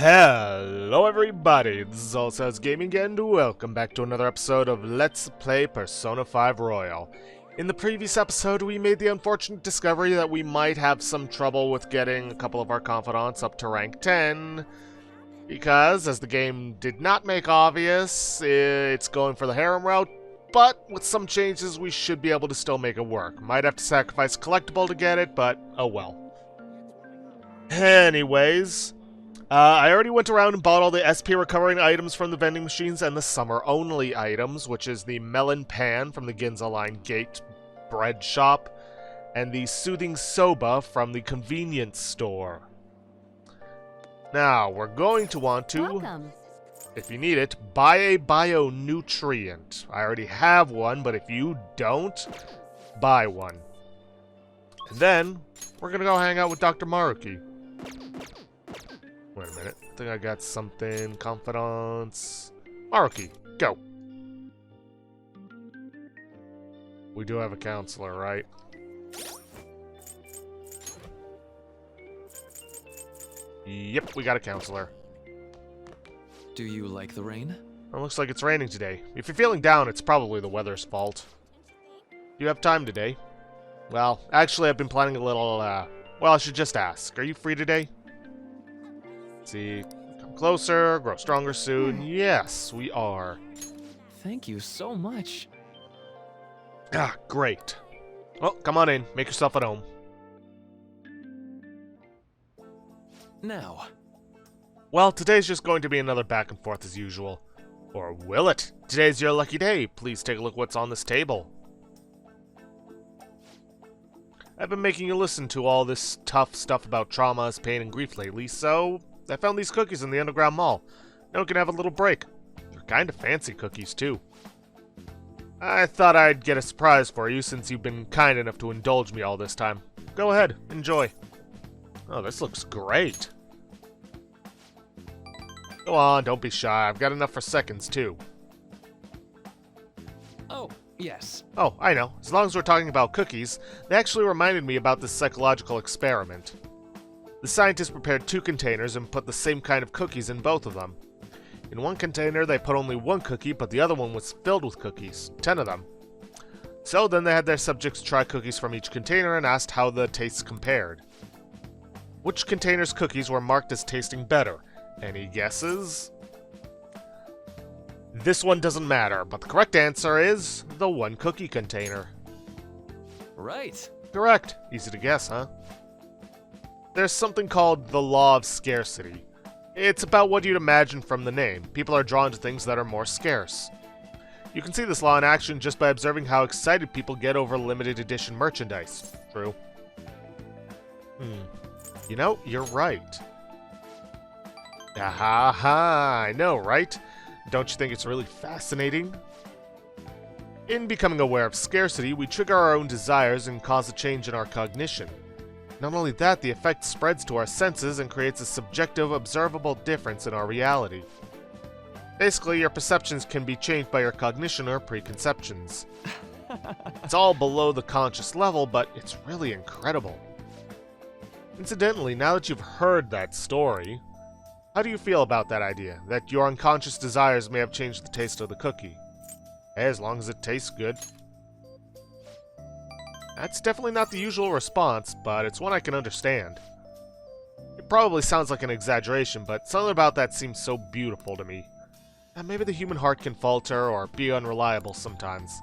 Hello everybody, this is AllSouls Gaming and welcome back to another episode of Let's Play Persona 5 Royal. In the previous episode, we made the unfortunate discovery that we might have some trouble with getting a couple of our confidants up to rank 10, because, as the game did not make obvious, it's going for the harem route, but with some changes we should be able to still make it work. Might have to sacrifice collectible to get it, but oh well. Anyways, I already went around and bought all the SP recovering items from the vending machines and the summer-only items, which is the melon pan from the Ginza Line Gate bread shop, and the soothing soba from the convenience store. Now, we're going to want to, Welcome. if you need it, buy a bio-nutrient. I already have one, but if you don't, buy one. And then, we're gonna go hang out with Dr. Maruki. Wait a minute. I think I got something. Confidants. Maruki, go. We do have a counselor, right? Yep, we got a counselor. Do you like the rain? It looks like it's raining today. If you're feeling down, it's probably the weather's fault. Do you have time today? Well, actually, I've been planning a little, well, I should just ask. Are you free today? See, come closer, grow stronger soon. Yes, we are. Thank you so much. Ah, great. Well, come on in. Make yourself at home. Now, Well, today's just going to be another back and forth as usual. Or will it? Today's your lucky day. Please take a look what's on this table. I've been making you listen to all this tough stuff about traumas, pain, and grief lately, so I found these cookies in the underground mall. Now we can have a little break. They're kind of fancy cookies, too. I thought I'd get a surprise for you since you've been kind enough to indulge me all this time. Go ahead, enjoy. Oh, this looks great. Go on, don't be shy. I've got enough for seconds, too. oh, yes. Oh, I know. As long as we're talking about cookies, they actually reminded me about this psychological experiment. The scientists prepared 2 containers and put the same kind of cookies in both of them. In one container, they put only 1 cookie, but the other one was filled with cookies, 10 of them. So then they had their subjects try cookies from each container and asked how the tastes compared. Which container's cookies were marked as tasting better? Any guesses? This one doesn't matter, but the correct answer is the 1 cookie container. Right. Correct. Easy to guess, huh? There's something called the law of scarcity. It's about what you'd imagine from the name. People are drawn to things that are more scarce. You can see this law in action just by observing how excited people get over limited edition merchandise. True. You know, you're right. Aha, I know, right? Don't you think it's really fascinating? In becoming aware of scarcity, we trigger our own desires and cause a change in our cognition. Not only that, the effect spreads to our senses and creates a subjective, observable difference in our reality. Basically, your perceptions can be changed by your cognition or preconceptions. It's all below the conscious level, but it's really incredible. Incidentally, now that you've heard that story, how do you feel about that idea, that your unconscious desires may have changed the taste of the cookie? Hey, as long as it tastes good. That's definitely not the usual response, but it's one I can understand. It probably sounds like an exaggeration, but something about that seems so beautiful to me. Maybe the human heart can falter or be unreliable sometimes.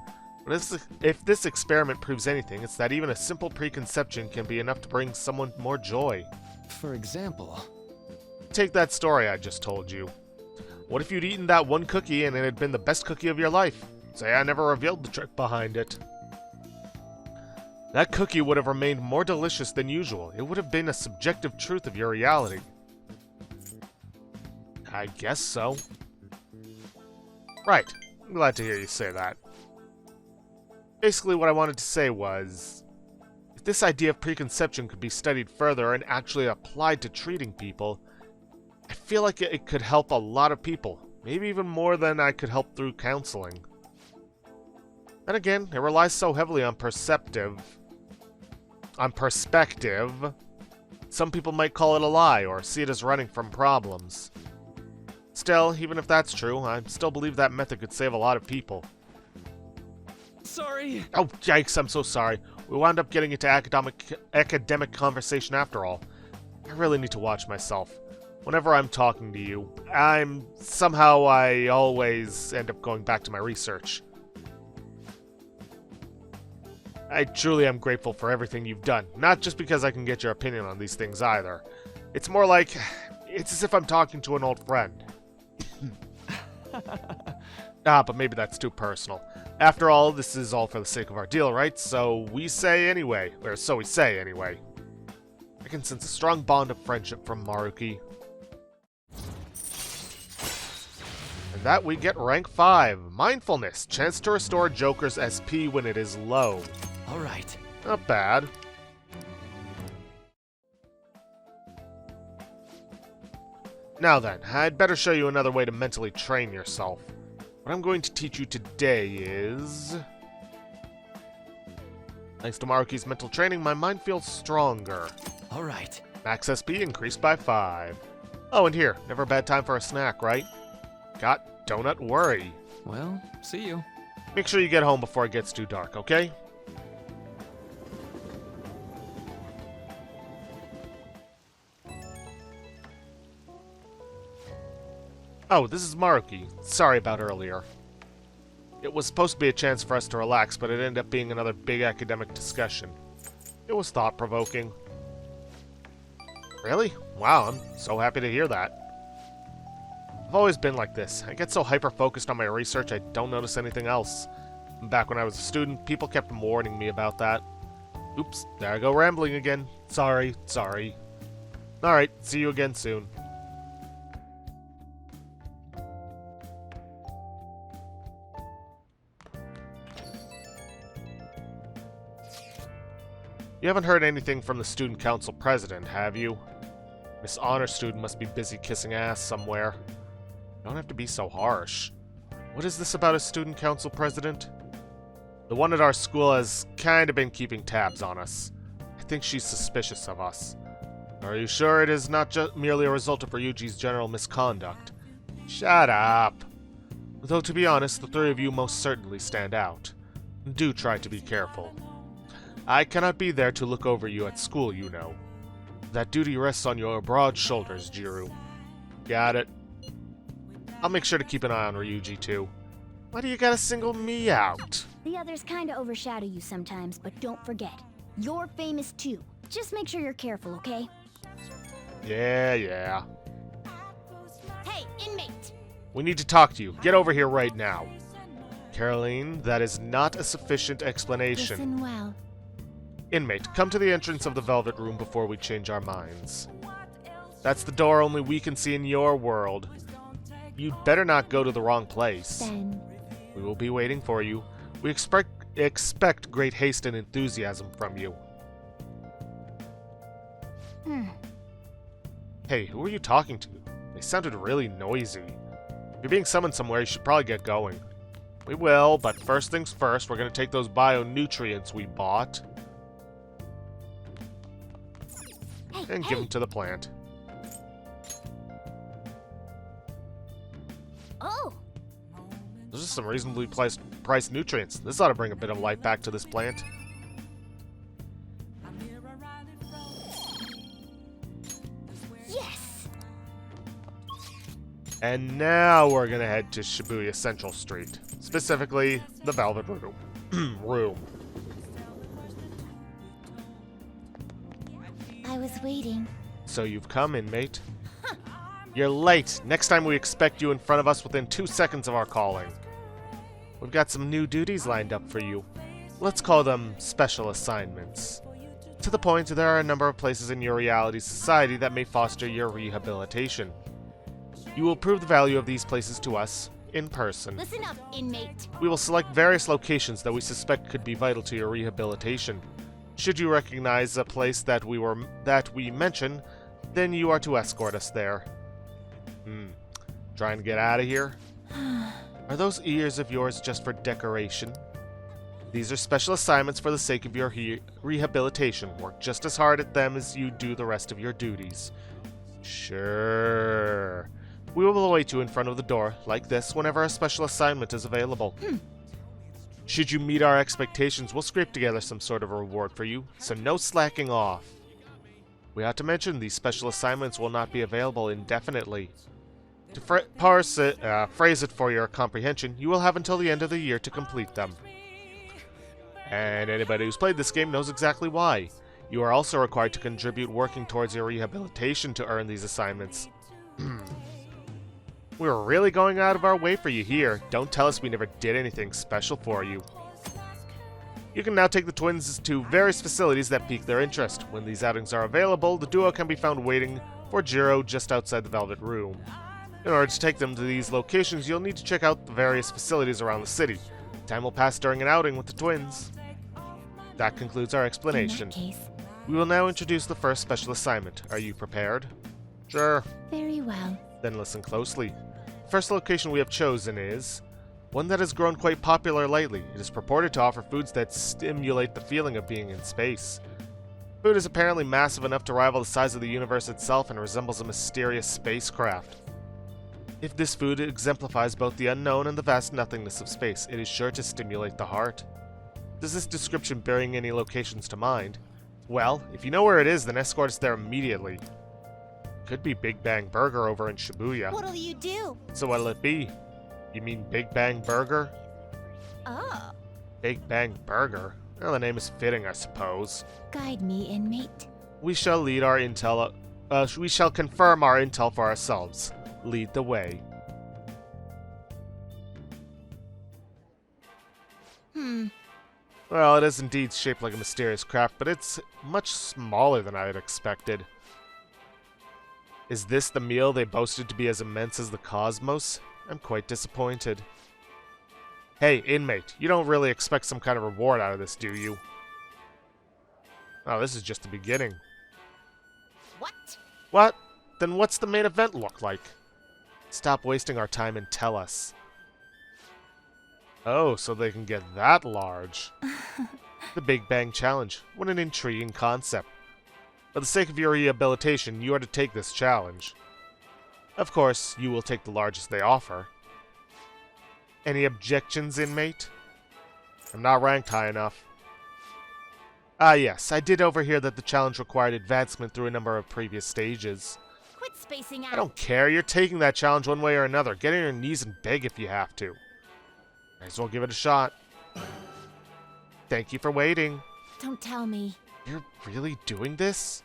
But if this experiment proves anything, it's that even a simple preconception can be enough to bring someone more joy. For example, Take that story I just told you. What if you'd eaten that 1 cookie and it had been the best cookie of your life? Say I never revealed the trick behind it. That cookie would have remained more delicious than usual. It would have been a subjective truth of your reality. I guess so. Right. I'm glad to hear you say that. Basically, what I wanted to say was, if this idea of preconception could be studied further and actually applied to treating people, I feel like it could help a lot of people. Maybe even more than I could help through counseling. Then again, it relies so heavily on perspective, Some people might call it a lie or see it as running from problems. Still, even if that's true, I still believe that method could save a lot of people. Sorry. Oh, yikes, I'm so sorry. We wound up getting into academic conversation after all. I really need to watch myself. Whenever I'm talking to you, I always end up going back to my research. I truly am grateful for everything you've done, not just because I can get your opinion on these things either. It's more like, it's as if I'm talking to an old friend. But maybe that's too personal. After all, this is all for the sake of our deal, right? So we say anyway. I can sense a strong bond of friendship from Maruki. And that we get rank 5. Mindfulness. Chance to restore Joker's SP when it is low. Alright. Not bad. Now then, I'd better show you another way to mentally train yourself. What I'm going to teach you today is... Thanks to Maruki's mental training, my mind feels stronger. Alright. Max SP increased by 5. Oh, and here, never a bad time for a snack, right? Got donut worry. Well, see you. Make sure you get home before it gets too dark, okay? Oh, this is Maruki. Sorry about earlier. It was supposed to be a chance for us to relax, but it ended up being another big academic discussion. It was thought-provoking. Really? Wow, I'm so happy to hear that. I've always been like this. I get so hyper-focused on my research I don't notice anything else. Back when I was a student, people kept warning me about that. Oops, there I go rambling again. Sorry. Alright, see you again soon. You haven't heard anything from the student council president, have you? Miss Honor Student must be busy kissing ass somewhere. You don't have to be so harsh. What is this about a student council president? The one at our school has kind of been keeping tabs on us. I think she's suspicious of us. Are you sure it is not just merely a result of Ryuji's general misconduct? Shut up! Though to be honest, the three of you most certainly stand out. Do try to be careful. I cannot be there to look over you at school, you know. That duty rests on your broad shoulders, Jiru. Got it. I'll make sure to keep an eye on Ryuji, too. Why do you gotta single me out? The others kinda overshadow you sometimes, but don't forget, you're famous too. Just make sure you're careful, okay? Yeah. Hey, inmate! We need to talk to you. Get over here right now. Caroline, that is not a sufficient explanation. Listen well. Inmate, come to the entrance of the Velvet Room before we change our minds. That's the door only we can see in your world. You'd better not go to the wrong place. Then... We will be waiting for you. We expect great haste and enthusiasm from you. Hey, who are you talking to? They sounded really noisy. If you're being summoned somewhere, you should probably get going. We will, but first things first, we're going to take those bio-nutrients we bought and give them to the plant. Oh! Those are some reasonably priced nutrients. This ought to bring a bit of life back to this plant. Yes! And now we're gonna head to Shibuya Central Street. Specifically, the Velvet Room. I was waiting. So you've come, inmate. You're late. Next time we expect you in front of us within 2 seconds of our calling. We've got some new duties lined up for you. Let's call them special assignments. To the point, there are a number of places in your reality society that may foster your rehabilitation. You will prove the value of these places to us in person. Listen up, inmate. We will select various locations that we suspect could be vital to your rehabilitation. Should you recognize a place that we mention, then you are to escort us there. Trying to get out of here? Are those ears of yours just for decoration? These are special assignments for the sake of your rehabilitation. Work just as hard at them as you do the rest of your duties. Sure. We will await you in front of the door, like this, whenever a special assignment is available. Should you meet our expectations, we'll scrape together some sort of a reward for you, so no slacking off. We ought to mention these special assignments will not be available indefinitely. To phrase it for your comprehension, you will have until the end of the year to complete them. And anybody who's played this game knows exactly why. You are also required to contribute working towards your rehabilitation to earn these assignments. We're really going out of our way for you here. Don't tell us we never did anything special for you. You can now take the twins to various facilities that pique their interest. When these outings are available, the duo can be found waiting for Jiro just outside the Velvet Room. In order to take them to these locations, you'll need to check out the various facilities around the city. Time will pass during an outing with the twins. That concludes our explanation. In that case, We will now introduce the first special assignment. Are you prepared? Sure. very well. Then listen closely. The first location we have chosen is one that has grown quite popular lately. It is purported to offer foods that stimulate the feeling of being in space. Food is apparently massive enough to rival the size of the universe itself and resembles a mysterious spacecraft. If this food exemplifies both the unknown and the vast nothingness of space, it is sure to stimulate the heart. Does this description bring any locations to mind? Well, if you know where it is, then escort us there immediately. Could be Big Bang Burger over in Shibuya. What'll you do? So what'll it be? You mean Big Bang Burger? Oh. Big Bang Burger? Well, the name is fitting, I suppose. Guide me, inmate. We shall lead our intel. We shall confirm our intel for ourselves. Lead the way. Well, it is indeed shaped like a mysterious craft, but it's much smaller than I had expected. Is this the meal they boasted to be as immense as the cosmos? I'm quite disappointed. Hey, inmate, you don't really expect some kind of reward out of this, do you? Oh, this is just the beginning. What? What? Then what's the main event look like? Stop wasting our time and tell us. Oh, so they can get that large. The Big Bang Challenge. What an intriguing concept. For the sake of your rehabilitation, you are to take this challenge. Of course, you will take the largest they offer. Any objections, inmate? I'm not ranked high enough. Ah yes, I did overhear that the challenge required advancement through a number of previous stages. Quit spacing out. I don't care, you're taking that challenge one way or another. Get on your knees and beg if you have to. Might as well give it a shot. Thank you for waiting. Don't tell me. You're really doing this?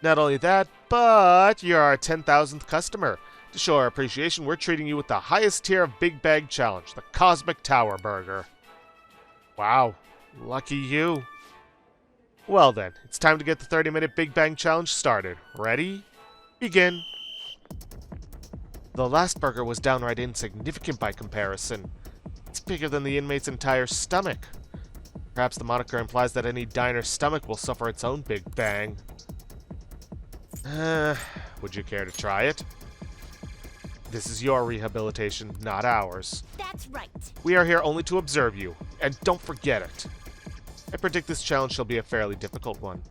Not only that, but you're our 10,000th customer. To show our appreciation, we're treating you with the highest tier of Big Bag Challenge, the Cosmic Tower Burger. Wow, lucky you. Well then, it's time to get the 30-minute Big Bang Challenge started. Ready? Begin. The last burger was downright insignificant by comparison. It's bigger than the inmate's entire stomach. Perhaps the moniker implies that any diner's stomach will suffer its own Big Bang. Would you care to try it? This is your rehabilitation, not ours. That's right. We are here only to observe you, and don't forget it. I predict this challenge shall be a fairly difficult one.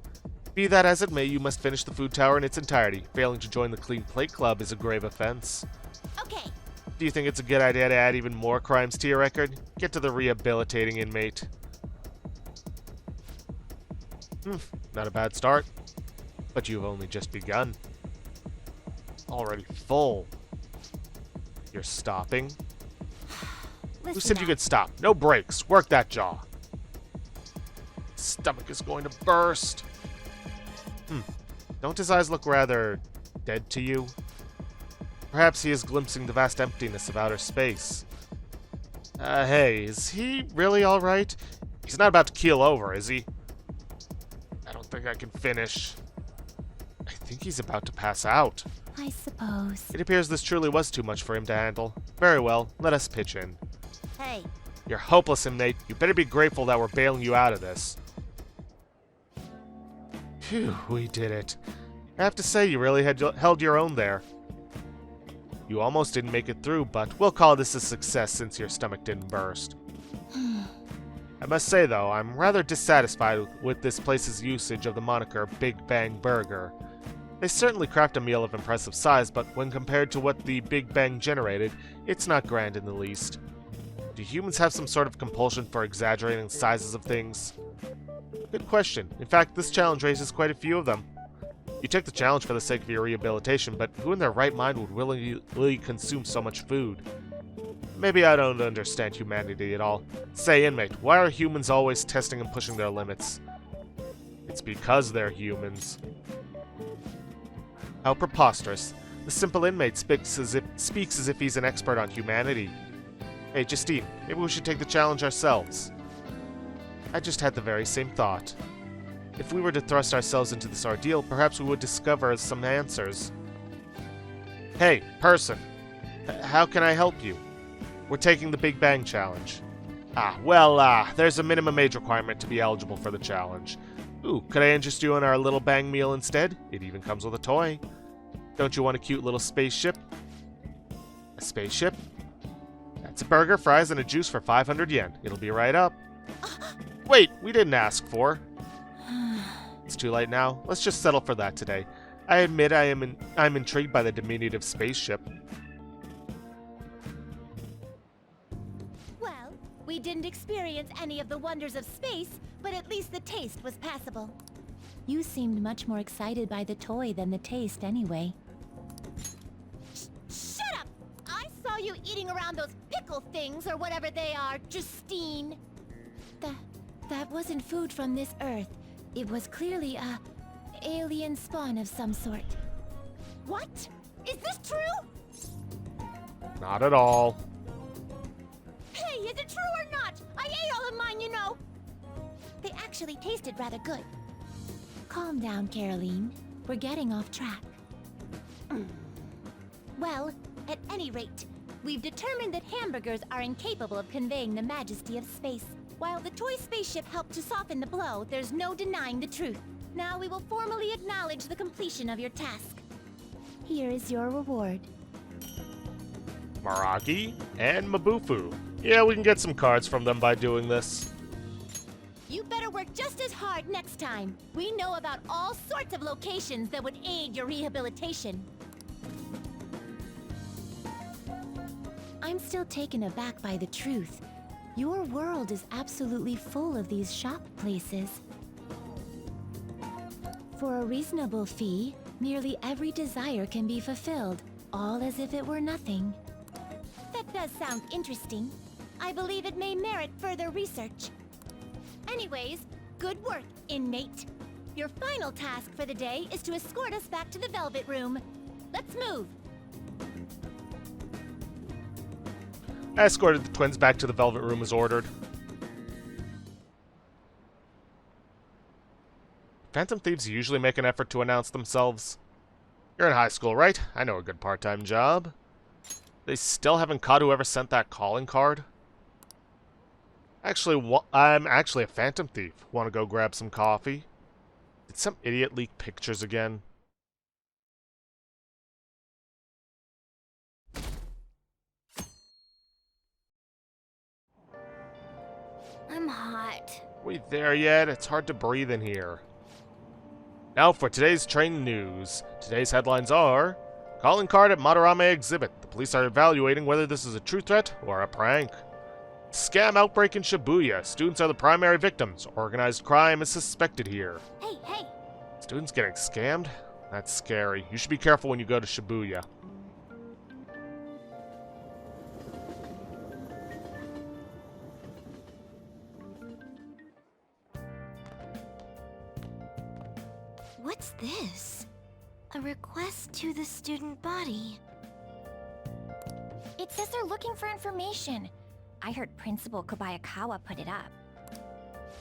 Be that as it may, you must finish the food tower in its entirety. Failing to join the Clean Plate Club is a grave offense. Okay. Do you think it's a good idea to add even more crimes to your record? Get to the rehabilitating inmate. Not a bad start. But you've only just begun. Already full. You're stopping? Who Listen said you up. could stop? No breaks. Work that jaw. Stomach is going to burst. Don't his eyes look rather dead to you? Perhaps he is glimpsing the vast emptiness of outer space. Hey, is he really alright? He's not about to keel over, is he? I don't think I can finish. I think he's about to pass out. I suppose. It appears this truly was too much for him to handle. Very well, let us pitch in. Hey. You're hopeless, inmate. You better be grateful that we're bailing you out of this. Phew, we did it. I have to say, you really held your own there. You almost didn't make it through, but we'll call this a success since your stomach didn't burst. I must say, though, I'm rather dissatisfied with this place's usage of the moniker Big Bang Burger. They certainly craft a meal of impressive size, but when compared to what the Big Bang generated, it's not grand in the least. Do humans have some sort of compulsion for exaggerating the sizes of things? Good question. In fact, this challenge raises quite a few of them. You took the challenge for the sake of your rehabilitation, but who in their right mind would willingly consume so much food? Maybe I don't understand humanity at all. Say, inmate, why are humans always testing and pushing their limits? It's because they're humans. How preposterous. The simple inmate speaks as if he's an expert on humanity. Hey, Justine, maybe we should take the challenge ourselves. I just had the very same thought. If we were to thrust ourselves into this ordeal, perhaps we would discover some answers. Hey, person! How can I help you? We're taking the Big Bang Challenge. There's a minimum age requirement to be eligible for the challenge. Ooh, could I interest you in our little bang meal instead? It even comes with a toy. Don't you want a cute little spaceship? A spaceship? That's a burger, fries, and a juice for 500 yen. It'll be right up. Wait, we didn't ask for. It's too late now. Let's just settle for that today. I admit I'm intrigued by the diminutive spaceship. Well, we didn't experience any of the wonders of space, but at least the taste was passable. You seemed much more excited by the toy than the taste anyway. Shut up! I saw you eating around those pickle things or whatever they are, Justine. That wasn't food from this Earth. It was clearly a alien spawn of some sort. What? Is this true? Not at all. Hey, is it true or not? I ate all of mine, you know. They actually tasted rather good. Calm down, Caroline. We're getting off track. Well, at any rate, we've determined that hamburgers are incapable of conveying the majesty of space. While the toy spaceship helped to soften the blow, there's no denying the truth. Now we will formally acknowledge the completion of your task. Here is your reward. Maragi and Mabufu. Yeah, we can get some cards from them by doing this. You better work just as hard next time. We know about all sorts of locations that would aid your rehabilitation. I'm still taken aback by the truth. Your world is absolutely full of these shop places. For a reasonable fee, nearly every desire can be fulfilled, all as if it were nothing. That does sound interesting. I believe it may merit further research. Anyways, good work, inmate. Your final task for the day is to escort us back to the Velvet Room. Let's move. I escorted the twins back to the Velvet Room as ordered. Phantom thieves usually make an effort to announce themselves. You're in high school, right? I know a good part-time job. They still haven't caught whoever sent that calling card? Actually, I'm actually a phantom thief. Want to go grab some coffee? Did some idiot leak pictures again? I'm hot. We there yet? It's hard to breathe in here. Now for today's train news. Today's headlines are: calling card at Madarame exhibit. The police are evaluating whether this is a true threat or a prank. Scam outbreak in Shibuya. Students are the primary victims. Organized crime is suspected here. Hey! Students getting scammed? That's scary. You should be careful when you go to Shibuya. What's this? A request to the student body. It says they're looking for information. I heard Principal Kobayakawa put it up.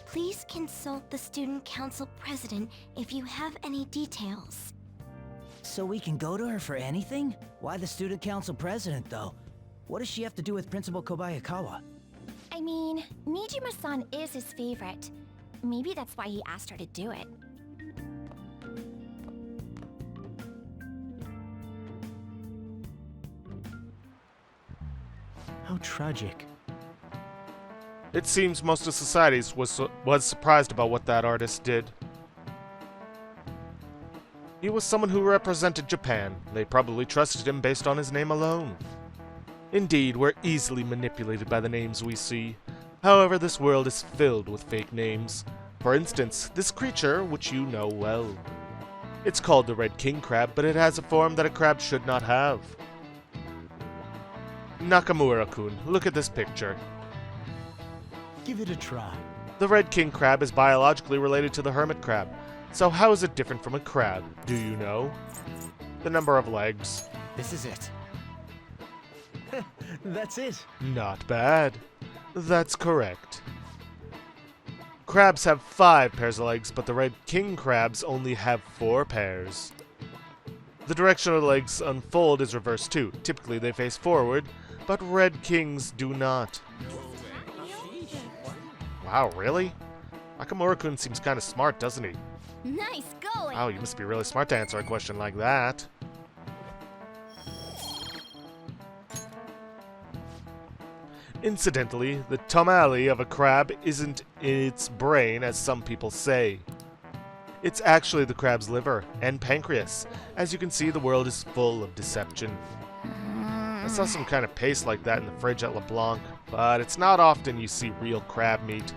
Please consult the student council president if you have any details. So we can go to her for anything? Why the student council president, though? What does she have to do with Principal Kobayakawa? I mean, Nijima-san is his favorite. Maybe that's why he asked her to do it. How tragic. It seems most of society was surprised about what that artist did. He was someone who represented Japan. They probably trusted him based on his name alone. Indeed, we're easily manipulated by the names we see. However, this world is filled with fake names. For instance, this creature, which you know well. It's called the Red King Crab, but it has a form that a crab should not have. Nakamura-kun, look at this picture. Give it a try. The Red King Crab is biologically related to the hermit crab. So how is it different from a crab? Do you know? The number of legs. This is it. That's it. Not bad. That's correct. Crabs have 5 pairs of legs, but the Red King crabs only have 4 pairs. The direction of the legs unfold is reversed too. Typically they face forward, but Red Kings do not. Wow, really? Nakamura-kun seems kind of smart, doesn't he? Nice going! Wow, you must be really smart to answer a question like that. Incidentally, the tamale of a crab isn't in its brain, as some people say. It's actually the crab's liver and pancreas. As you can see, the world is full of deception. I saw some kind of paste like that in the fridge at LeBlanc, but it's not often you see real crab meat.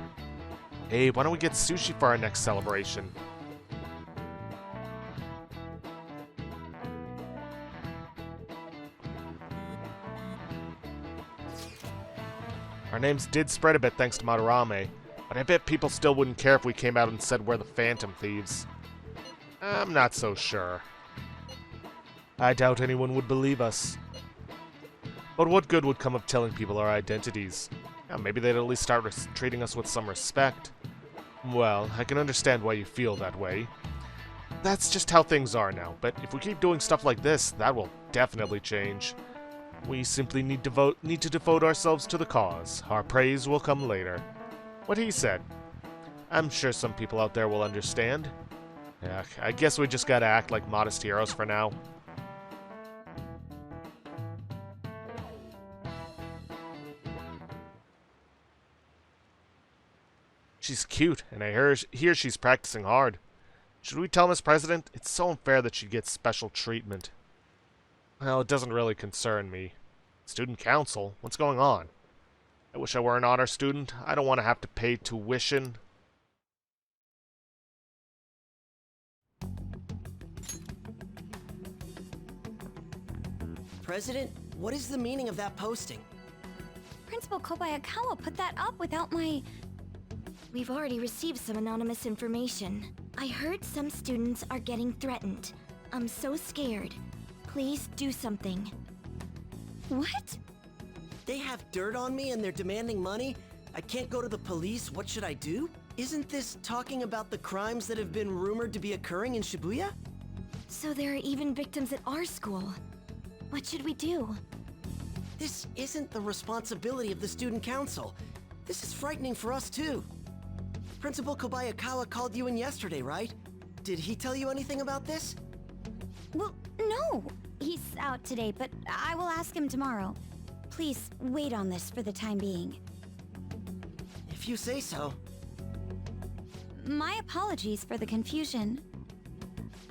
Hey, why don't we get sushi for our next celebration? Our names did spread a bit thanks to Madarame, but I bet people still wouldn't care if we came out and said we're the Phantom Thieves. I'm not so sure. I doubt anyone would believe us. But what good would come of telling people our identities? Maybe they'd at least start treating us with some respect. Well, I can understand why you feel that way. That's just how things are now, but if we keep doing stuff like this, that will definitely change. We simply need to devote ourselves to the cause. Our praise will come later. What he said. I'm sure some people out there will understand. Yeah, I guess we just gotta act like modest heroes for now. She's cute, and I hear she's practicing hard. Should we tell Miss President? It's so unfair that she gets special treatment. Well, it doesn't really concern me. Student council? What's going on? I wish I were an honor student. I don't want to have to pay tuition. President, what is the meaning of that posting? Principal Kobayakawa put that up without my... We've already received some anonymous information. I heard some students are getting threatened. I'm so scared. Please do something. What? They have dirt on me and they're demanding money? I can't go to the police, what should I do? Isn't this talking about the crimes that have been rumored to be occurring in Shibuya? So there are even victims at our school. What should we do? This isn't the responsibility of the student council. This is frightening for us too. Principal Kobayakawa called you in yesterday, right? Did he tell you anything about this? Well, no. He's out today, but I will ask him tomorrow. Please wait on this for the time being. If you say so. My apologies for the confusion.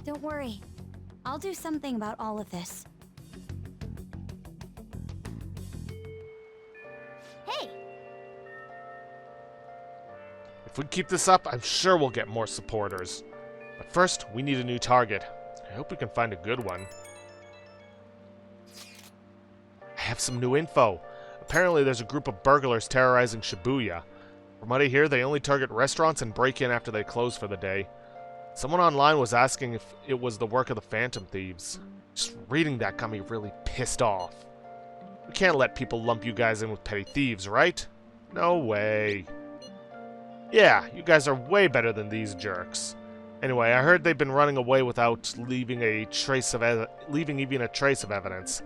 Don't worry. I'll do something about all of this. Hey, If we keep this up, I'm sure we'll get more supporters. But first, we need a new target. I hope we can find a good one. I have some new info. Apparently there's a group of burglars terrorizing Shibuya. From what I hear, they only target restaurants and break in after they close for the day. Someone online was asking if it was the work of the Phantom Thieves. Just reading that got me really pissed off. We can't let people lump you guys in with petty thieves, right? No way. Yeah, you guys are way better than these jerks. Anyway, I heard they've been running away without leaving even a trace of evidence.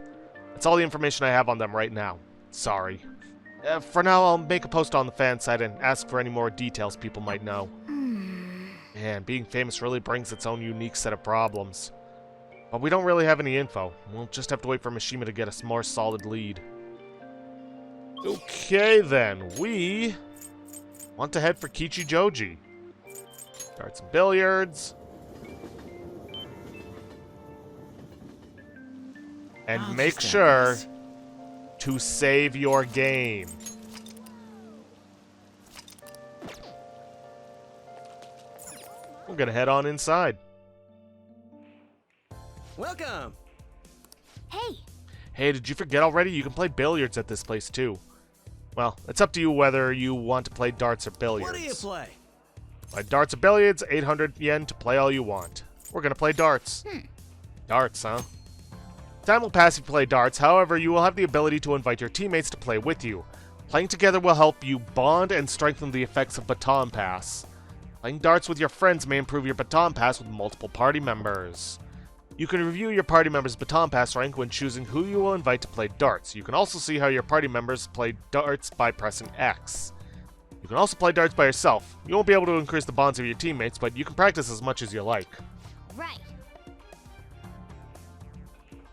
That's all the information I have on them right now. Sorry. For now, I'll make a post on the fan site and ask for any more details people might know. Man, being famous really brings its own unique set of problems. But we don't really have any info. We'll just have to wait for Mishima to get us more solid lead. Okay then, we Want to head for Kichijoji. Darts and billiards. And I'll make just end sure this. to save your game. We're gonna head on inside. Welcome! Hey, Hey, did you forget already? You can play billiards at this place too. Well, it's up to you whether you want to play darts or billiards. What do you play? Play darts or billiards, 800 yen to play all you want. We're gonna play darts. Darts, huh? Time will pass if you play darts, however, you will have the ability to invite your teammates to play with you. Playing together will help you bond and strengthen the effects of baton pass. Playing darts with your friends may improve your baton pass with multiple party members. You can review your party members' baton pass rank when choosing who you will invite to play darts. You can also see how your party members play darts by pressing X. You can also play darts by yourself. You won't be able to increase the bonds of your teammates, but you can practice as much as you like. right.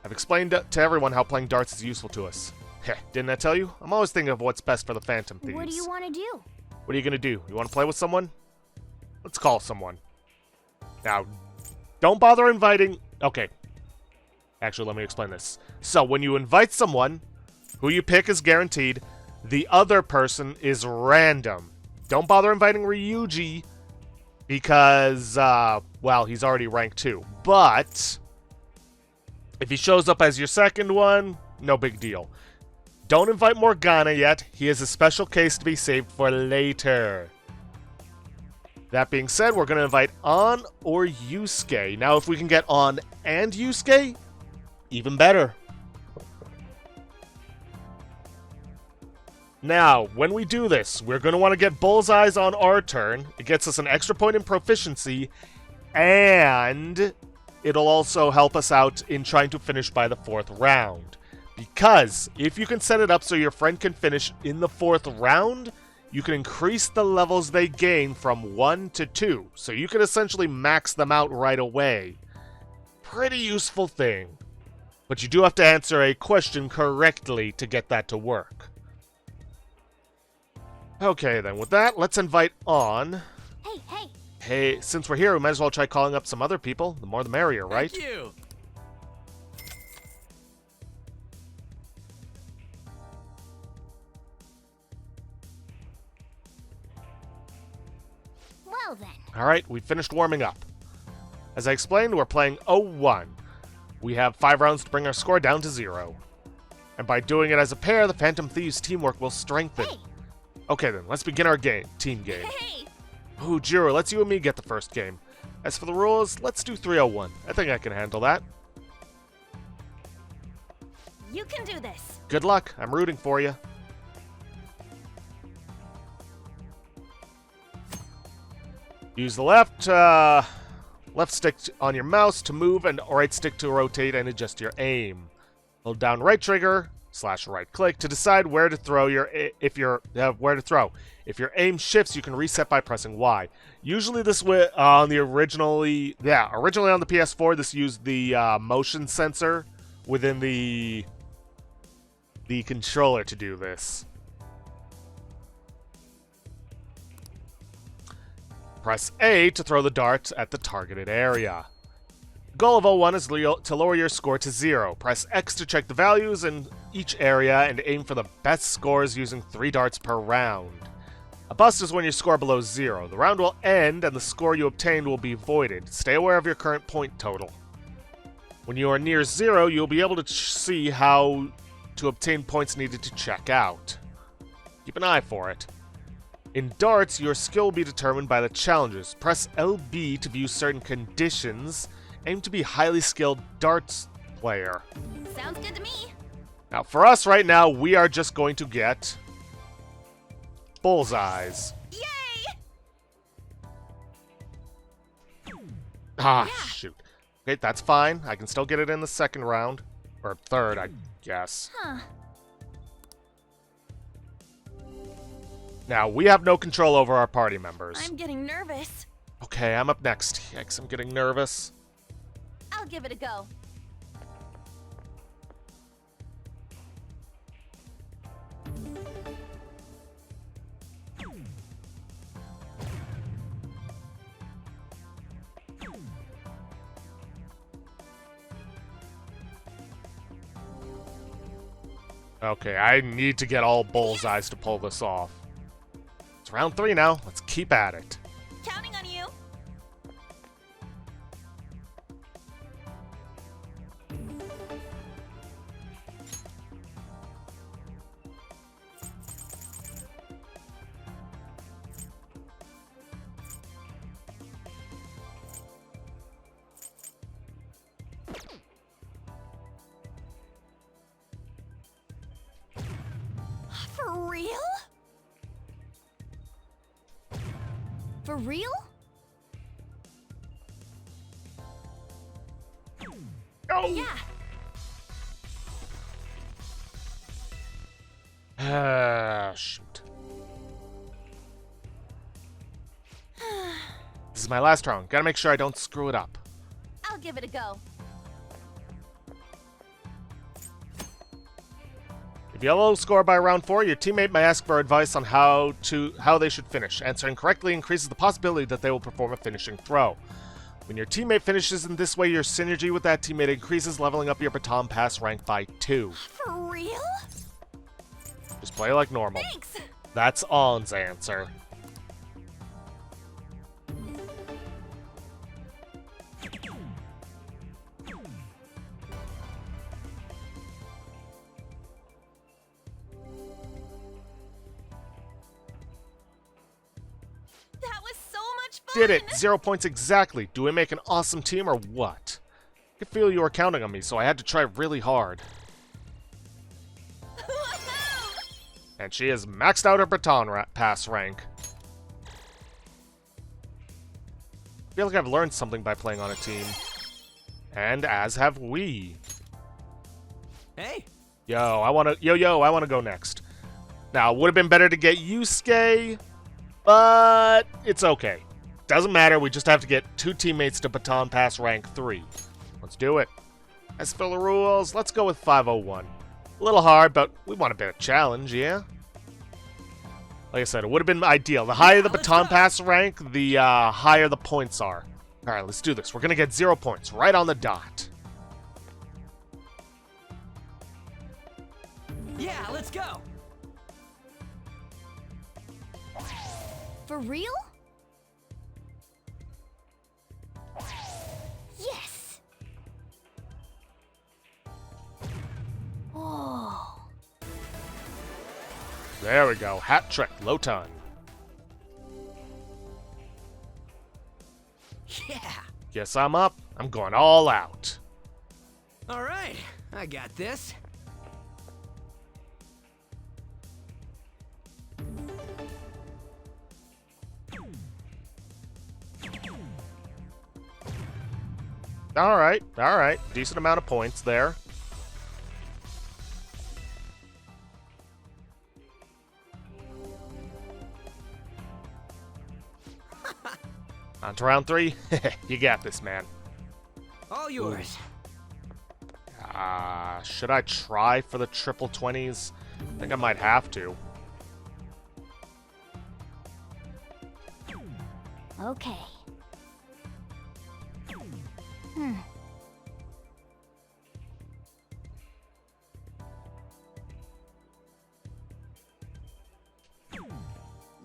I've explained to everyone how playing darts is useful to us. Heh, didn't I tell you? I'm always thinking of what's best for the Phantom Thieves. What do you want to do? What are you gonna do? You wanna play with someone? Let's call someone. Now, don't bother inviting... Okay. Actually, let me explain this. So, when you invite someone, who you pick is guaranteed. The other person is random. Don't bother inviting Ryuji because, well, he's already rank 2. But, if he shows up as your second one, no big deal. Don't invite Morgana yet. He is a special case to be saved for later. That being said, we're going to invite An or Yusuke. Now, if we can get An and Yusuke, even better. Now, when we do this, we're going to want to get bullseyes on our turn. It gets us an extra point in proficiency, and it'll also help us out in trying to finish by the 4th round. Because if you can set it up so your friend can finish in the 4th round, you can increase the levels they gain from 1 to 2. So you can essentially max them out right away. Pretty useful thing. But you do have to answer a question correctly to get that to work. Okay, then with that, let's invite An. Hey. Hey, since we're here, we might as well try calling up some other people. The more the merrier, right? Thank you! Well then. Alright, we finished warming up. As I explained, we're playing 0-1. We have 5 rounds to bring our score down to 0. And by doing it as a pair, the Phantom Thieves' teamwork will strengthen. Hey. Okay then, let's begin our team game. Hey. Ooh, Jiro, let's you and me get the first game. As for the rules, let's do 301. I think I can handle that. You can do this. Good luck, I'm rooting for you. Use the left stick on your mouse to move and right stick to rotate and adjust your aim. Hold down right trigger / right click to decide where to throw where to throw. If your aim shifts, you can reset by pressing Y. Usually this way originally on the PS4 this used the motion sensor within the controller to do this. Press A to throw the dart at the targeted area. The goal of 01 is to lower your score to 0. Press X to check the values in each area and aim for the best scores using 3 darts per round. A bust is when you score below 0. The round will end and the score you obtained will be voided. Stay aware of your current point total. When you are near 0, you'll be able to see how to obtain points needed to check out. Keep an eye for it. In darts, your skill will be determined by the challenges. Press LB to view certain conditions. Aim to be highly skilled darts player. Sounds good to me. Now, for us right now, we are just going to get bullseyes. Yay! Ah, shoot. Okay, that's fine. I can still get it in the second round. Or third, I guess. Huh. Now, we have no control over our party members. I'm getting nervous. Okay, I'm up next. Yikes, I'm getting nervous. I'll give it a go. Okay, I need to get all bullseyes to pull this off. It's round 3 now. Let's keep at it. Counting on you. For real? For real? Oh! Yeah. Shoot. This is my last round. Gotta make sure I don't screw it up. I'll give it a go. If Yellow score by round 4, your teammate may ask for advice on how they should finish. Answering correctly increases the possibility that they will perform a finishing throw. When your teammate finishes in this way, your synergy with that teammate increases, leveling up your baton pass rank by 2. For real? Just play like normal. Thanks. That's On's answer. That was so much fun. Did it! 0 points exactly. Do we make an awesome team or what? I could feel you were counting on me, so I had to try really hard. And she has maxed out her baton pass rank. I feel like I've learned something by playing on a team. And as have we. Hey, I wanna go next. Now, it would have been better to get Yusuke, but it's okay. Doesn't matter, we just have to get 2 teammates to baton pass rank 3. Let's do it. As for the rules, let's go with 501. A little hard, but we want a bit of challenge, yeah? Like I said, it would have been ideal. The higher the baton pass rank, the higher the points are. Alright, let's do this. We're gonna get 0 points, right on the dot. yeah, let's go. For real? Yes! Oh. There we go. Hat trick, low ton. Yeah. Guess I'm up. I'm going all out. All right, I got this. Alright. Decent amount of points there. On to round 3. You got this, man. All yours. Should I try for the triple 20s? I think I might have to. Okay.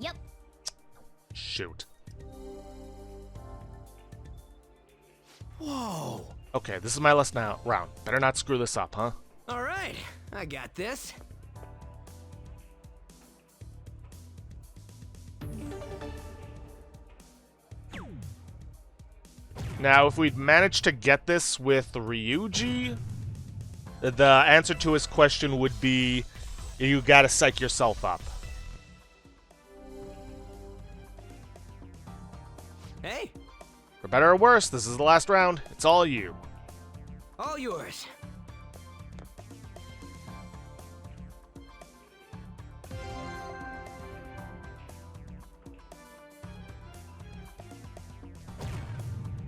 Yep. Shoot. Whoa. Okay, this is my last round. Better not screw this up, huh? All right, I got this. Now, if we'd managed to get this with Ryuji, the answer to his question would be, you gotta psych yourself up. Hey, For better or worse, this is the last round. It's all you. all yours.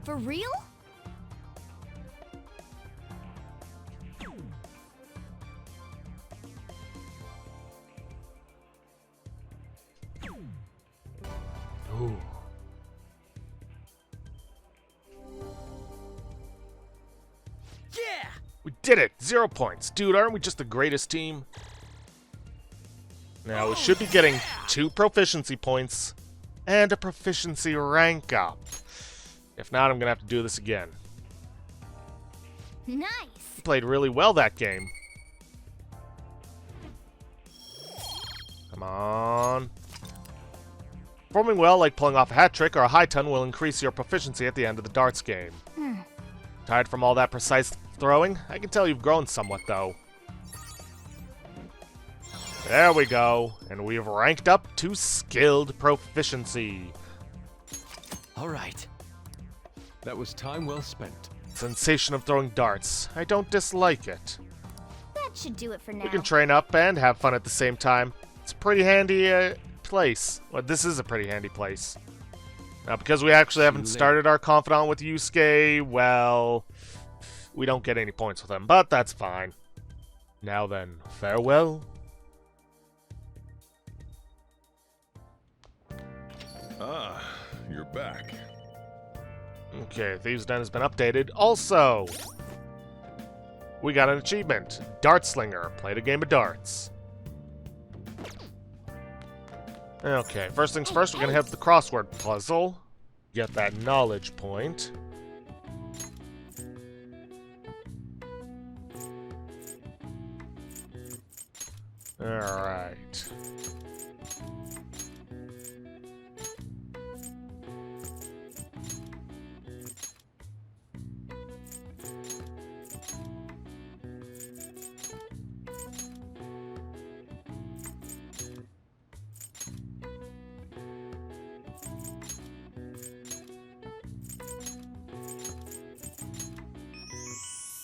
For real? Ooh. Yeah. We did it! 0 points. Dude, aren't we just the greatest team? Now, we should be getting 2 proficiency points and a proficiency rank up. If not, I'm gonna have to do this again. Nice. Played really well that game. Come on. Performing well, like pulling off a hat trick or a high ton, will increase your proficiency at the end of the darts game. Tired from all that precise throwing? I can tell you've grown somewhat, though. There we go, and we've ranked up to skilled proficiency. All right. That was time well spent. Sensation of throwing darts. I don't dislike it. That should do it for now. We can train up and have fun at the same time. It's a pretty handy place. Well, this is a pretty handy place. Now, because we actually haven't started our confidant with Yusuke, well, we don't get any points with him, but that's fine. Now then, farewell. Ah, you're back. Okay, Thieves' Den has been updated. Also, we got an achievement. Dart Slinger. Played a game of darts. Okay, first things first, we're going to have the crossword puzzle. Get that knowledge point. Alright.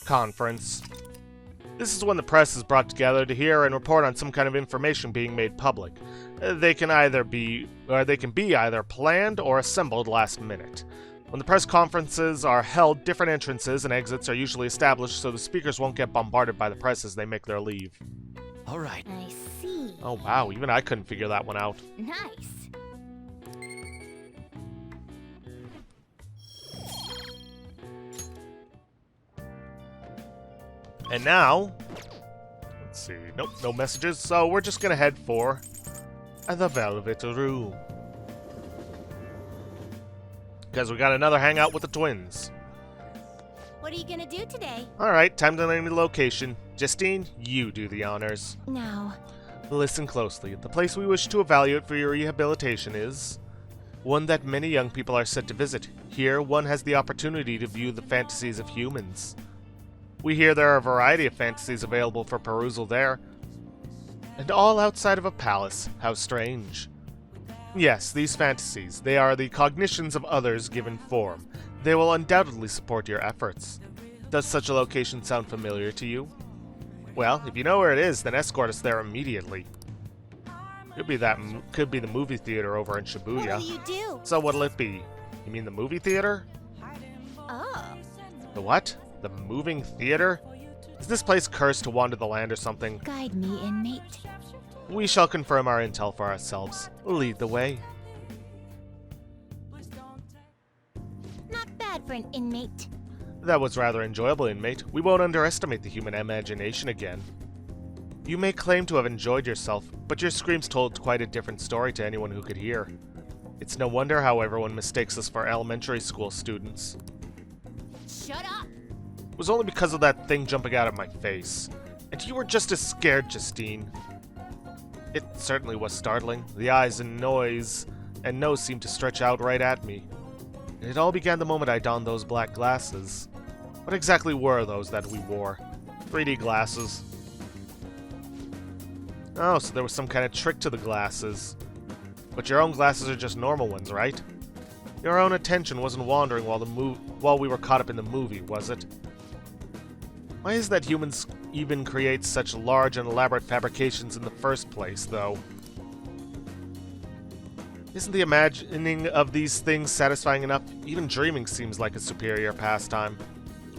Conference. This is when the press is brought together to hear and report on some kind of information being made public. They can be either planned or assembled last minute. When the press conferences are held, different entrances and exits are usually established so the speakers won't get bombarded by the press as they make their leave. All right. I see. Oh wow, even I couldn't figure that one out. Nice. And now, let's see, nope, no messages, so we're just gonna head for the Velvet Room. Because we got another hangout with the twins. What are you gonna do today? Alright, time to name the location. Justine, you do the honors. Now, Listen closely. The place we wish to evaluate for your rehabilitation is one that many young people are set to visit. Here, one has the opportunity to view the fantasies of humans. We hear there are a variety of fantasies available for perusal there. And all outside of a palace. How strange. Yes, these fantasies. They are the cognitions of others given form. They will undoubtedly support your efforts. Does such a location sound familiar to you? Well, if you know where it is, then escort us there immediately. Could be the movie theater over in Shibuya. What will you do? So what'll it be? You mean the movie theater? Oh. The what? The moving theater? Is this place cursed to wander the land or something? Guide me, inmate. We shall confirm our intel for ourselves. Lead the way. Not bad for an inmate. That was rather enjoyable, inmate. We won't underestimate the human imagination again. You may claim to have enjoyed yourself, but your screams told quite a different story to anyone who could hear. It's no wonder how everyone mistakes us for elementary school students. Shut up! It was only because of that thing jumping out of my face. And you were just as scared, Justine. It certainly was startling. The eyes and nose seemed to stretch out right at me. And it all began the moment I donned those black glasses. What exactly were those that we wore? 3D glasses. Oh, so there was some kind of trick to the glasses. But your own glasses are just normal ones, right? Your own attention wasn't wandering while we were caught up in the movie, was it? Why is that humans even create such large and elaborate fabrications in the first place, though? Isn't the imagining of these things satisfying enough? Even dreaming seems like a superior pastime.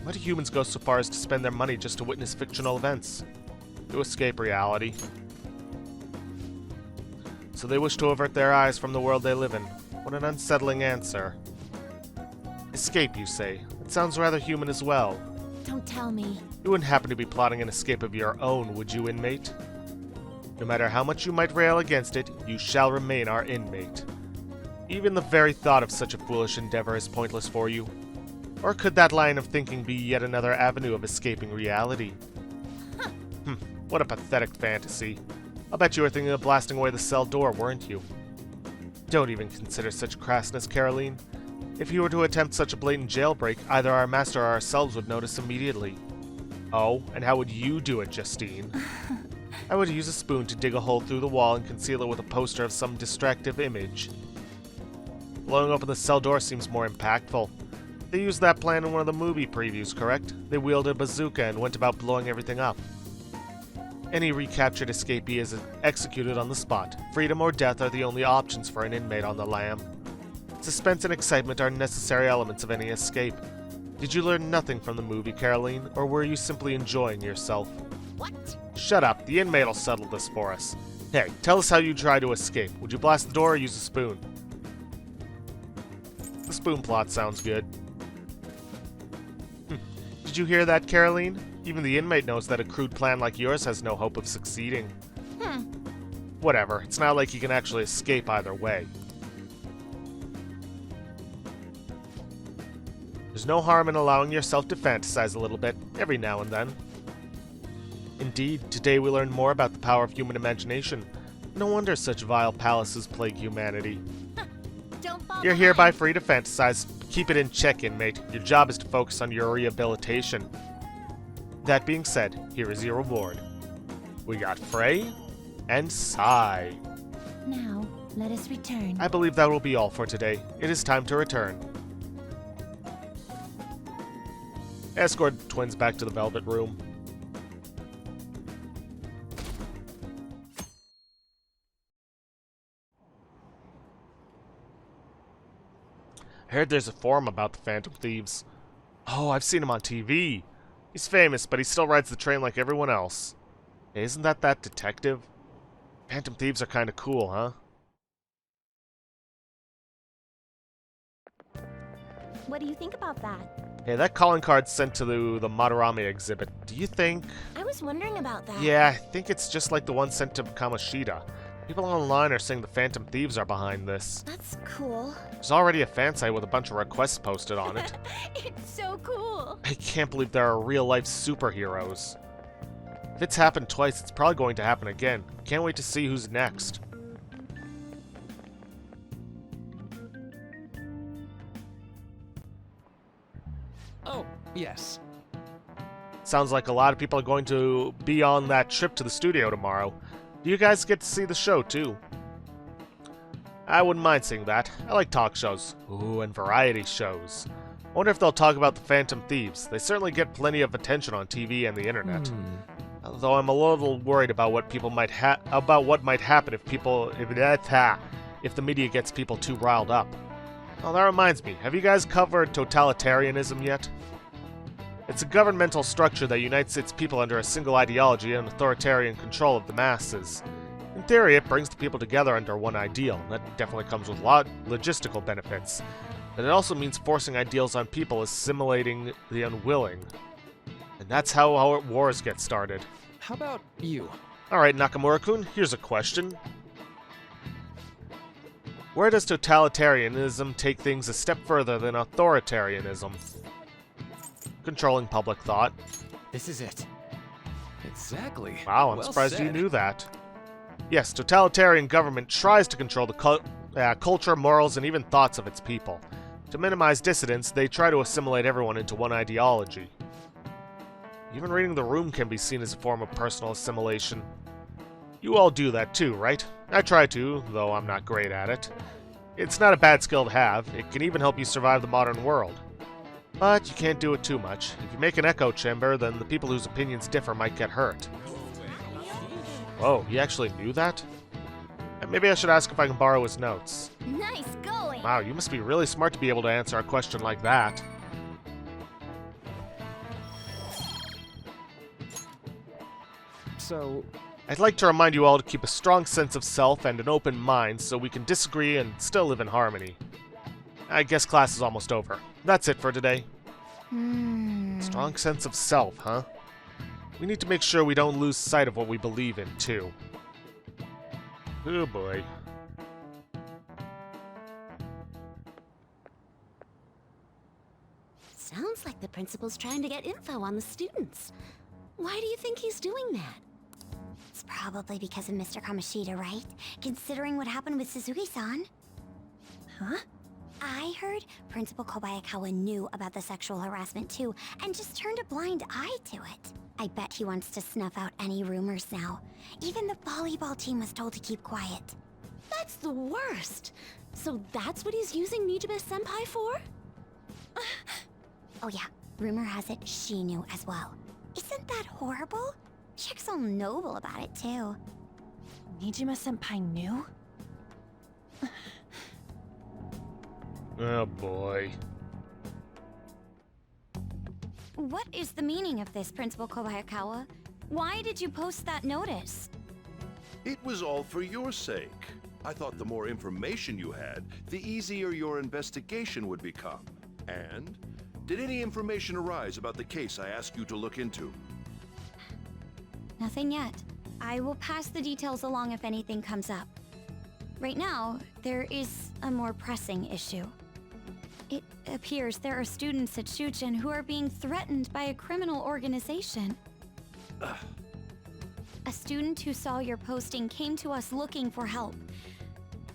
Why do humans go so far as to spend their money just to witness fictional events? To escape reality. So they wish to avert their eyes from the world they live in. What an unsettling answer. Escape, you say? It sounds rather human as well. Don't tell me. You wouldn't happen to be plotting an escape of your own, would you, inmate? No matter how much you might rail against it, you shall remain our inmate. Even the very thought of such a foolish endeavor is pointless for you. Or could that line of thinking be yet another avenue of escaping reality? What a pathetic fantasy. I'll bet you were thinking of blasting away the cell door, weren't you? Don't even consider such crassness, Caroline. If you were to attempt such a blatant jailbreak, either our master or ourselves would notice immediately. Oh, and how would you do it, Justine? I would use a spoon to dig a hole through the wall and conceal it with a poster of some distractive image. Blowing open the cell door seems more impactful. They used that plan in one of the movie previews, correct? They wielded a bazooka and went about blowing everything up. Any recaptured escapee is executed on the spot. Freedom or death are the only options for an inmate on the lam. Suspense and excitement are necessary elements of any escape. Did you learn nothing from the movie, Caroline, or were you simply enjoying yourself? What? Shut up, the inmate will settle this for us. Hey, tell us how you try to escape. Would you blast the door or use a spoon? The spoon plot sounds good. Did you hear that, Caroline? Even the inmate knows that a crude plan like yours has no hope of succeeding. Whatever, it's not like he can actually escape either way. There's no harm in allowing yourself to fantasize a little bit, every now and then. Indeed, today we learned more about the power of human imagination. No wonder such vile palaces plague humanity. Don't fall You're hereby free to fantasize. Keep it in check, inmate. Your job is to focus on your rehabilitation. That being said, here is your reward. We got Frey and Sai. Now, let us return. I believe that will be all for today. It is time to return. Escort the twins back to the Velvet Room. I heard there's a forum about the Phantom Thieves. Oh, I've seen him on TV. He's famous, but he still rides the train like everyone else. Hey, isn't that detective? Phantom Thieves are kinda cool, huh? What do you think about that? Hey, that calling card sent to the Madarame exhibit. Do you think... I was wondering about that. Yeah, I think it's just like the one sent to Kamoshida. People online are saying the Phantom Thieves are behind this. That's cool. There's already a fan site with a bunch of requests posted on it. It's so cool. I can't believe there are real-life superheroes. If it's happened twice, it's probably going to happen again. Can't wait to see who's next. Oh, yes. Sounds like a lot of people are going to be on that trip to the studio tomorrow. Do you guys get to see the show, too? I wouldn't mind seeing that. I like talk shows. Ooh, and variety shows. I wonder if they'll talk about the Phantom Thieves. They certainly get plenty of attention on TV and the internet. Although I'm a little worried about what might happen if the media gets people too riled up. Oh, that reminds me. Have you guys covered totalitarianism yet? It's a governmental structure that unites its people under a single ideology and authoritarian control of the masses. In theory, it brings the people together under one ideal. That definitely comes with logistical benefits. But it also means forcing ideals on people, assimilating the unwilling. And that's how our wars get started. How about you? Alright, Nakamura-kun, here's a question. Where does totalitarianism take things a step further than authoritarianism? Controlling public thought. This is it. Exactly. Wow, I'm Well surprised you said. knew that. Yes, totalitarian government tries to control the culture, morals, and even thoughts of its people. To minimize dissidence, they try to assimilate everyone into one ideology. Even reading the room can be seen as a form of personal assimilation. You all do that too, right? I try to, though I'm not great at it. It's not a bad skill to have. It can even help you survive the modern world. But you can't do it too much. If you make an echo chamber, then the people whose opinions differ might get hurt. Whoa, he actually knew that? Maybe I should ask if I can borrow his notes. Nice going. Wow, you must be really smart to be able to answer a question like that. So, I'd like to remind you all to keep a strong sense of self and an open mind so we can disagree and still live in harmony. I guess class is almost over. That's it for today. Strong sense of self, huh? We need to make sure we don't lose sight of what we believe in, too. Oh boy. Sounds like the principal's trying to get info on the students. Why do you think he's doing that? It's probably because of Mr. Kamoshida, right? Considering what happened with Suzuki-san. Huh? I heard Principal Kobayakawa knew about the sexual harassment too, and just turned a blind eye to it. I bet he wants to snuff out any rumors now. Even the volleyball team was told to keep quiet. That's the worst. So that's what he's using Nijibe-senpai for? Oh yeah, rumor has it she knew as well. Isn't that horrible? Chick's all noble about it too. Nijima-senpai knew? Oh boy. What is the meaning of this, Principal Kobayakawa? Why did you post that notice? It was all for your sake. I thought the more information you had, the easier your investigation would become. And did any information arise about the case I asked you to look into? Nothing yet. I will pass the details along if anything comes up. Right now, there is a more pressing issue. It appears there are students at Shuchen who are being threatened by a criminal organization. A student who saw your posting came to us looking for help.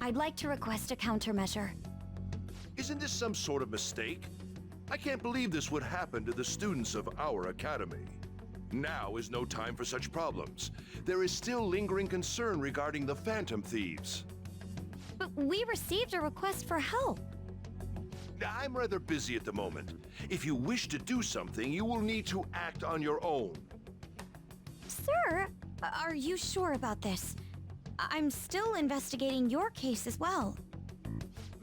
I'd like to request a countermeasure. Isn't this some sort of mistake? I can't believe this would happen to the students of our academy. Now is no time for such problems. There is still lingering concern regarding the Phantom Thieves. But we received a request for help. I'm rather busy at the moment. If you wish to do something, you will need to act on your own. Sir, are you sure about this? I'm still investigating your case as well.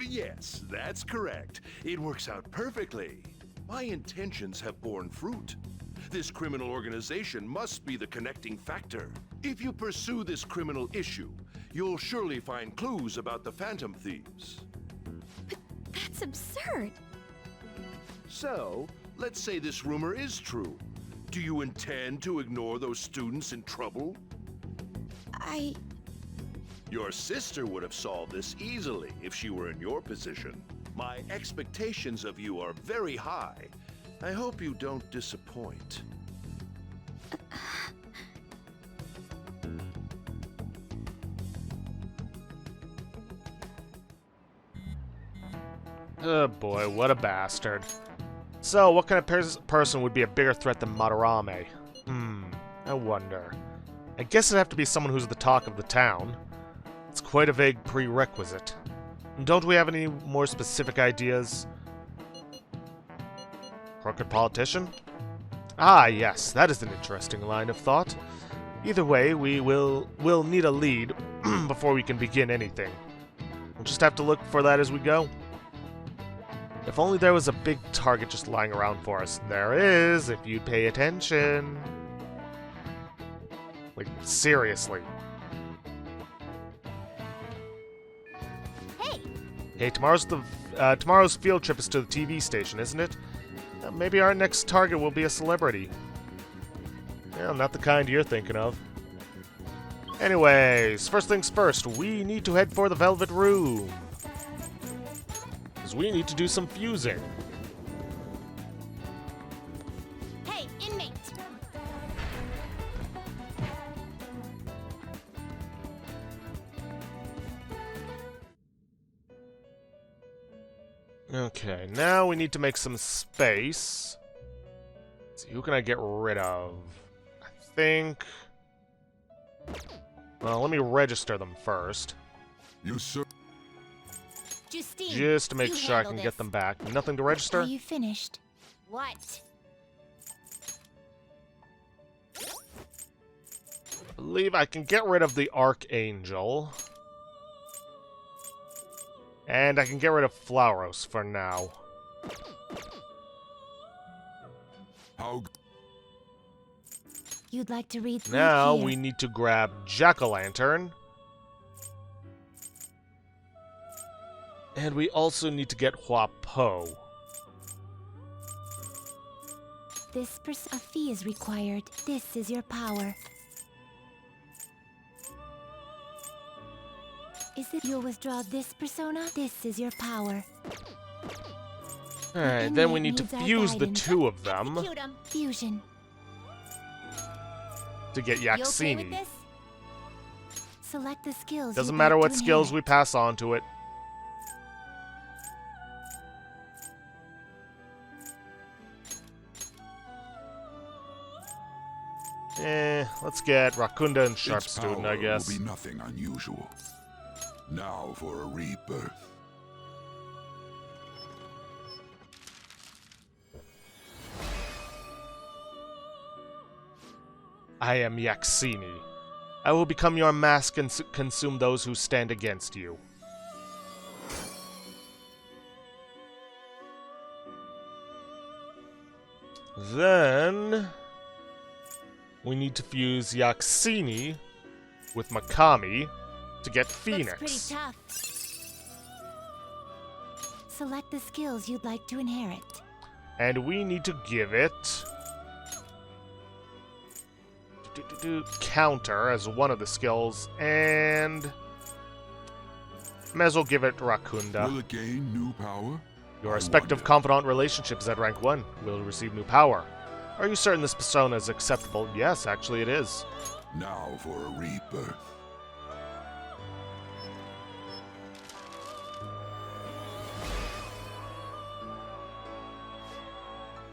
Yes, that's correct. It works out perfectly. My intentions have borne fruit. This criminal organization must be the connecting factor. If you pursue this criminal issue, you'll surely find clues about the Phantom Thieves. But that's absurd. So, let's say this rumor is true. Do you intend to ignore those students in trouble? Your sister would have solved this easily if she were in your position. My expectations of you are very high. I hope you don't disappoint. Oh boy, what a bastard. So, what kind of person would be a bigger threat than Madarame? I wonder. I guess it'd have to be someone who's the talk of the town. It's quite a vague prerequisite. Don't we have any more specific ideas? Crooked politician? Ah, yes, that is an interesting line of thought. Either way, we'll need a lead before we can begin anything. We'll just have to look for that as we go. If only there was a big target just lying around for us. There is, if you'd pay attention. Like, seriously. Hey, tomorrow's field trip is to the TV station, isn't it? Maybe our next target will be a celebrity. Well, not the kind you're thinking of. Anyways, first things first, we need to head for the Velvet Room. Because we need to do some fusing. Hey, inmate! Okay, now we need to make some space. Let's see, who can I get rid of? I think... Well, let me register them first. You sir. Justine, Just to make you sure I handle can this. get them back. Nothing to register? Are you finished? What? I believe I can get rid of the Archangel. And I can get rid of Flauros for now. How? You'd like to read through Now here. we need to grab Jack-o'-lantern. And we also need to get Hua Po. A fee is required. This is your power. Is it you'll withdraw this persona? This is your power. Alright, then we need to Needs our fuse the guidance. two of them Execute 'em. Fusion. to get You okay with Yaxini. this? Select the skills. Doesn't you'd matter like what to skills we inherit. pass on to it. Let's get Rakunda and Sharp Its Student, power I guess. will be nothing unusual. Now for a rebirth. I am Yaxini. I will become your mask and consume those who stand against you. Then we need to fuse Yaxini with Makami to get Phoenix. Looks pretty tough. Select the skills you'd like to inherit. And we need to give it counter as one of the skills, and may as well give it Rakunda. Will it gain new power? Your I respective wonder. confidant relationships at rank 1 will receive new power. Are you certain this persona is acceptable? Yes, actually it is. Now for a rebirth.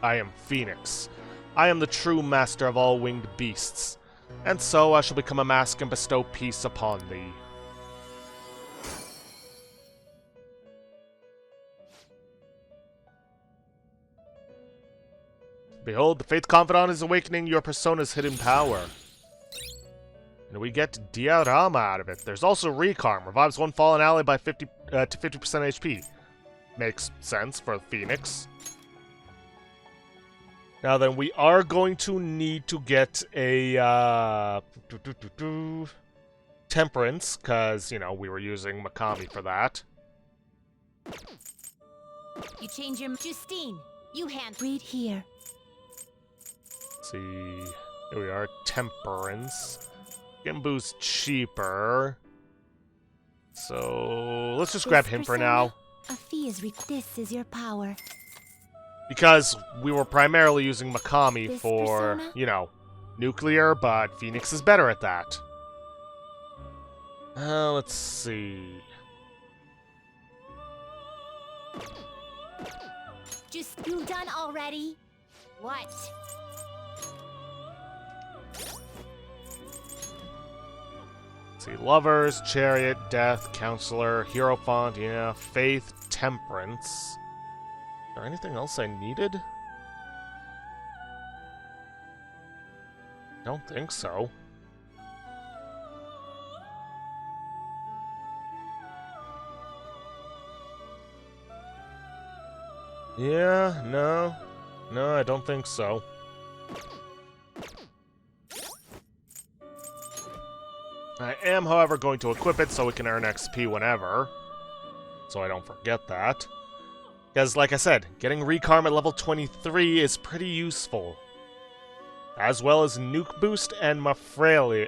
I am Phoenix. I am the true master of all winged beasts, and so I shall become a mask and bestow peace upon thee. Behold, the Faith Confidant is awakening your persona's hidden power. And we get Diorama out of it. There's also Recarm, revives one fallen ally by 50 to 50% HP. Makes sense for Phoenix. Now then, we are going to need to get a Temperance, because, you know, we were using Makami for that. You change your Justine. You hand. Read here. Let's see. Here we are, Temperance. Genbu's cheaper. So, let's just grab him for now. A fee is this is your power. Because we were primarily using Makami This for, persona? you know, nuclear, but Phoenix is better at that. Let's see. Just you done already? What? Let's see, Lovers, Chariot, Death, Counselor, Hierophant, yeah, Faith, Temperance. Is there anything else I needed? Don't think so. Yeah, no. No, I don't think so. I am, however, going to equip it so we can earn XP whenever. So I don't forget that. Because, like I said, getting Recarm at level 23 is pretty useful. As well as Nuke Boost and Mafrela.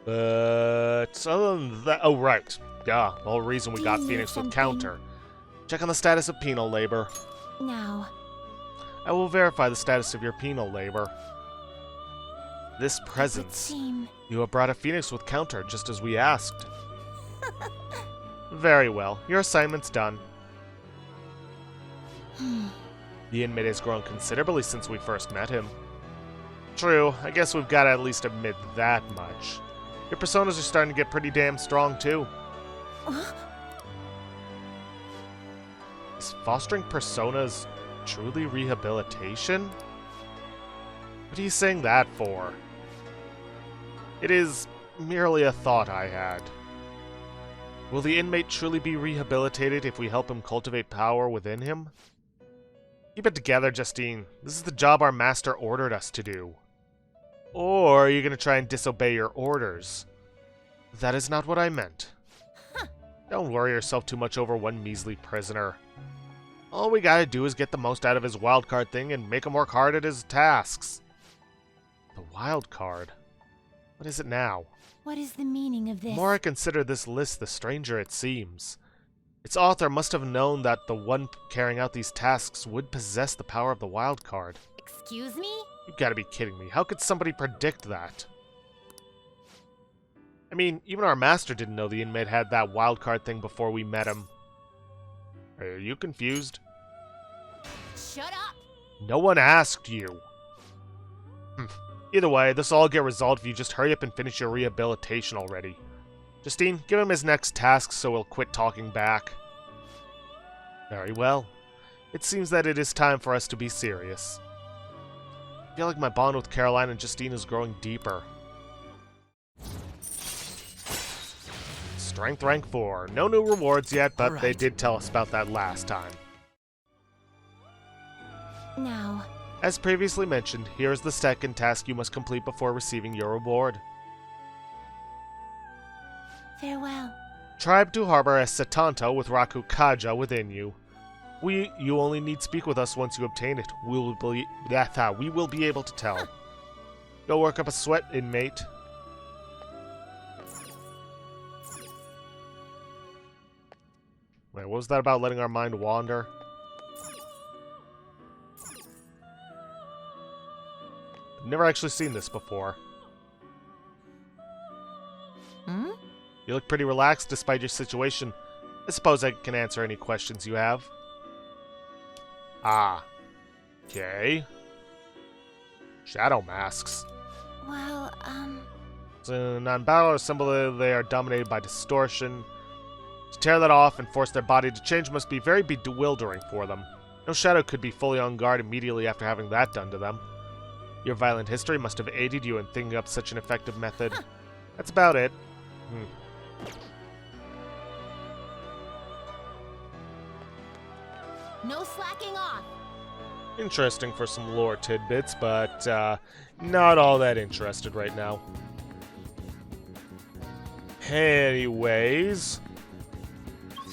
But other than that... Oh, right. Yeah, the whole reason we got Do you need Phoenix with something? Counter. Check on the status of penal labor. Now. I will verify the status of your penal labor. This It would presence. seem. You have brought a Phoenix with Counter, just as we asked. Very well. Your assignment's done. The inmate has grown considerably since we first met him. True, I guess we've got to at least admit that much. Your personas are starting to get pretty damn strong, too. Is fostering personas truly rehabilitation? What are you saying that for? It is merely a thought I had. Will the inmate truly be rehabilitated if we help him cultivate power within him? Keep it together, Justine. This is the job our master ordered us to do. Or are you going to try and disobey your orders? That is not what I meant. Don't worry yourself too much over one measly prisoner. All we gotta do is get the most out of his wildcard thing and make him work hard at his tasks. The wildcard? What is it now? What is the meaning of The this? more I consider this list, the stranger it seems. Its author must have known that the one carrying out these tasks would possess the power of the wild card. Excuse me? You gotta be kidding me. How could somebody predict that? I mean, even our master didn't know the inmate had that wild card thing before we met him. Are you confused? Shut up! No one asked you. Either way, this will all get resolved if you just hurry up and finish your rehabilitation already. Justine, give him his next task so he'll quit talking back. Very well. It seems that it is time for us to be serious. I feel like my bond with Caroline and Justine is growing deeper. Strength rank 4. No new rewards yet, but they did tell us about that last time. Now, As previously mentioned, here is the second task you must complete before receiving your reward. farewell. Tribe to harbor a Setanto with Raku Kaja within you. You only need speak with us once you obtain it. We will be able to tell. Go work up a sweat, inmate. Wait, what was that about letting our mind wander? I've never actually seen this before. Hmm? You look pretty relaxed despite your situation. I suppose I can answer any questions you have. Ah. Okay. Shadow masks. Well, So non-battle or symbol they are dominated by distortion. To tear that off and force their body to change must be very bewildering for them. No shadow could be fully on guard immediately after having that done to them. Your violent history must have aided you in thinking up such an effective method. That's about it. no slacking off. Interesting for some lore tidbits, but not all that interested right now. Anyways,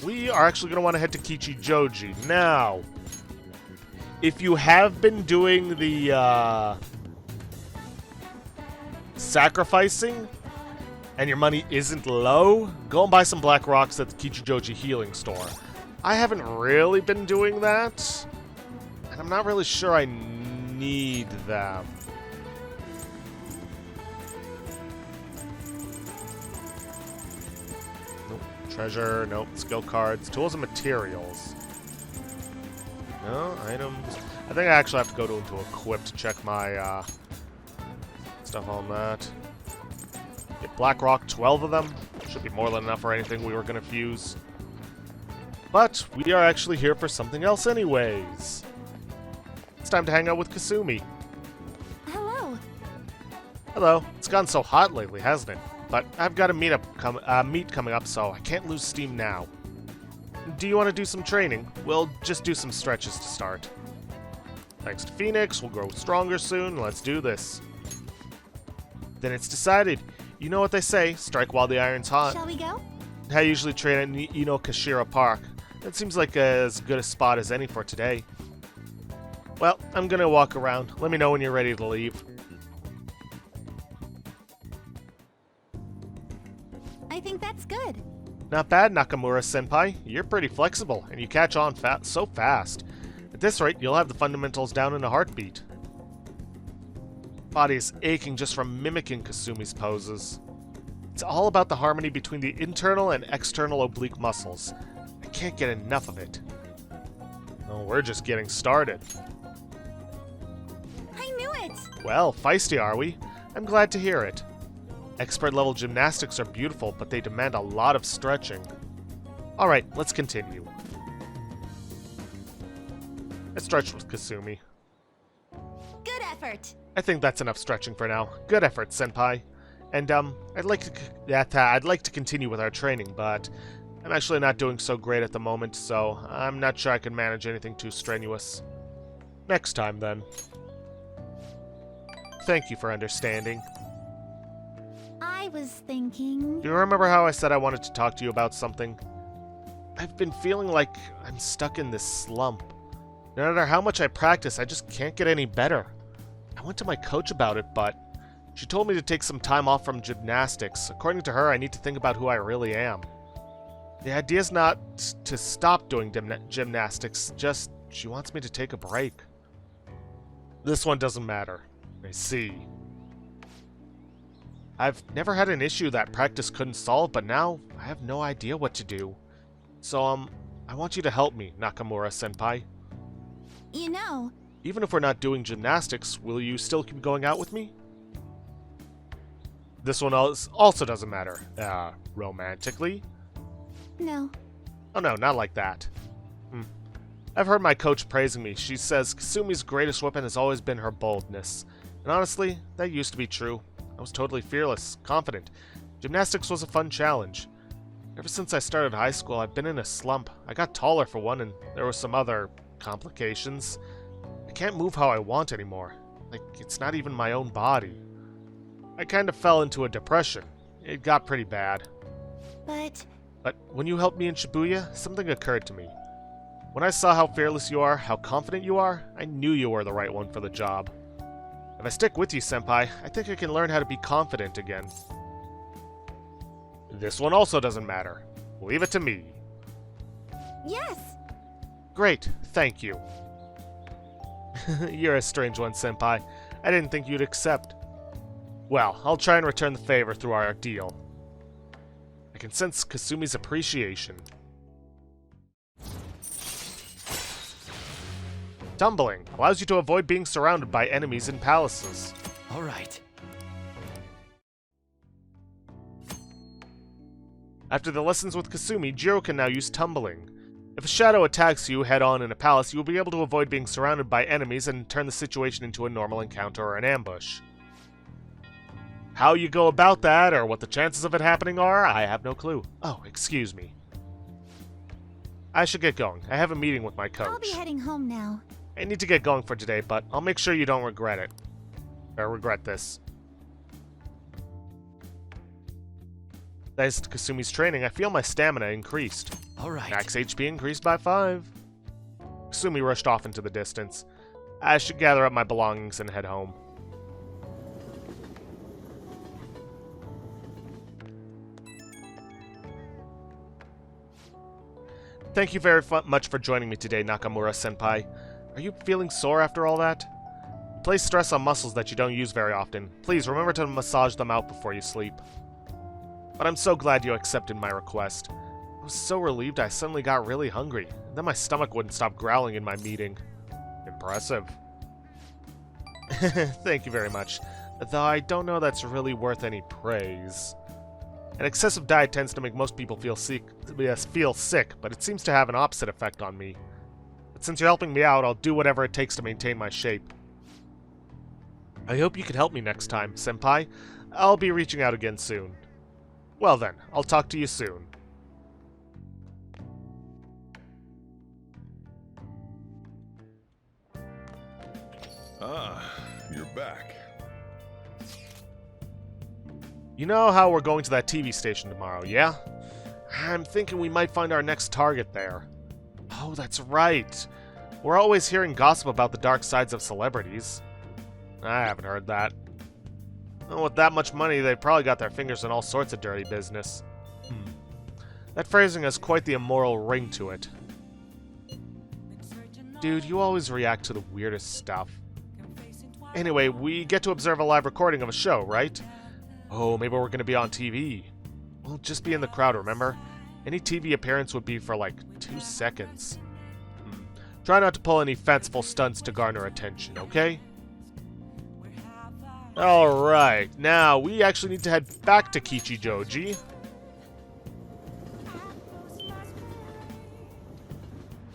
we are actually going to want to head to Kichijoji. Now, if you have been doing the sacrificing and your money isn't low, go and buy some black rocks at the Kichijoji healing store. I haven't really been doing that, and I'm not really sure I need them. Nope. Treasure, nope. Skill cards, tools and materials. No, items. I think I actually have to go into equip to check my stuff on that. Get black rock, 12 of them. Should be more than enough for anything we were going to fuse. But we are actually here for something else anyways. It's time to hang out with Kasumi. Hello. Hello. It's gotten so hot lately, hasn't it? But I've got a meet coming up, so I can't lose steam now. Do you want to do some training? We'll just do some stretches to start. Thanks to Phoenix, we'll grow stronger soon. Let's do this. Then it's decided. You know what they say, strike while the iron's hot. Shall we go? I usually train at Inokashira Park. It seems like as good a spot as any for today. Well, I'm gonna walk around. Let me know when you're ready to leave. I think that's good. Not bad, Nakamura-senpai. You're pretty flexible, and you catch on so fast. At this rate, you'll have the fundamentals down in a heartbeat. Body is aching just from mimicking Kasumi's poses. It's all about the harmony between the internal and external oblique muscles. I can't get enough of it. Oh, we're just getting started. I knew it! Well, feisty are we? I'm glad to hear it. Expert-level gymnastics are beautiful, but they demand a lot of stretching. Alright, let's continue. I stretched with Kasumi. Good effort! I think that's enough stretching for now. Good effort, senpai. And, I'd like to continue with our training, but I'm actually not doing so great at the moment, so I'm not sure I can manage anything too strenuous. Next time, then. Thank you for understanding. I was thinking... Do you remember how I said I wanted to talk to you about something? I've been feeling like I'm stuck in this slump. No matter how much I practice, I just can't get any better. I went to my coach about it, but She told me to take some time off from gymnastics. According to her, I need to think about who I really am. The idea is not to stop doing gymnastics, just she wants me to take a break. This one doesn't matter. I see. I've never had an issue that practice couldn't solve, but now I have no idea what to do. So, I want you to help me, Nakamura-senpai. You know... Even if we're not doing gymnastics, will you still keep going out with me? This one also doesn't matter. Romantically? No. Oh no, not like that. I've heard my coach praising me. She says Kasumi's greatest weapon has always been her boldness. And honestly, that used to be true. I was totally fearless, confident. Gymnastics was a fun challenge. Ever since I started high school, I've been in a slump. I got taller for one, and there were some other complications. I can't move how I want anymore. Like, it's not even my own body. I kind of fell into a depression. It got pretty bad. But when you helped me in Shibuya, something occurred to me. When I saw how fearless you are, how confident you are, I knew you were the right one for the job. If I stick with you, Senpai, I think I can learn how to be confident again. This one also doesn't matter. Leave it to me. Yes! Great, thank you. You're a strange one, Senpai. I didn't think you'd accept. Well, I'll try and return the favor through our deal. I can sense Kasumi's appreciation. Tumbling allows you to avoid being surrounded by enemies in palaces. All right. After the lessons with Kasumi, Jiro can now use tumbling. If a shadow attacks you head-on in a palace, you will be able to avoid being surrounded by enemies and turn the situation into a normal encounter or an ambush. How you go about that, or what the chances of it happening are, I have no clue. Oh, excuse me. I should get going. I have a meeting with my coach. I'll be heading home now. I need to get going for today, but I'll make sure you don't regret it. Or regret this. Thanks to Kasumi's training, I feel my stamina increased. Alright. Max HP increased by 5. Kasumi rushed off into the distance. I should gather up my belongings and head home. Thank you very much for joining me today, Nakamura-senpai. Are you feeling sore after all that? Place stress on muscles that you don't use very often. Please remember to massage them out before you sleep. But I'm so glad you accepted my request. I was so relieved I suddenly got really hungry. Then my stomach wouldn't stop growling in my meeting. Impressive. Thank you very much. Though I don't know that's really worth any praise. An excessive diet tends to make most people feel sick, but it seems to have an opposite effect on me. But since you're helping me out, I'll do whatever it takes to maintain my shape. I hope you can help me next time, Senpai. I'll be reaching out again soon. Well then, I'll talk to you soon. Ah, you're back. You know how we're going to that TV station tomorrow, yeah? I'm thinking we might find our next target there. Oh, that's right. We're always hearing gossip about the dark sides of celebrities. I haven't heard that. Well, with that much money, they've probably got their fingers in all sorts of dirty business. That phrasing has quite the immoral ring to it. Dude, you always react to the weirdest stuff. Anyway, we get to observe a live recording of a show, right? Oh, maybe we're gonna be on TV. We'll just be in the crowd, remember? Any TV appearance would be for like 2 seconds. Try not to pull any fanciful stunts to garner attention, okay? Alright, now we actually need to head back to Kichijoji.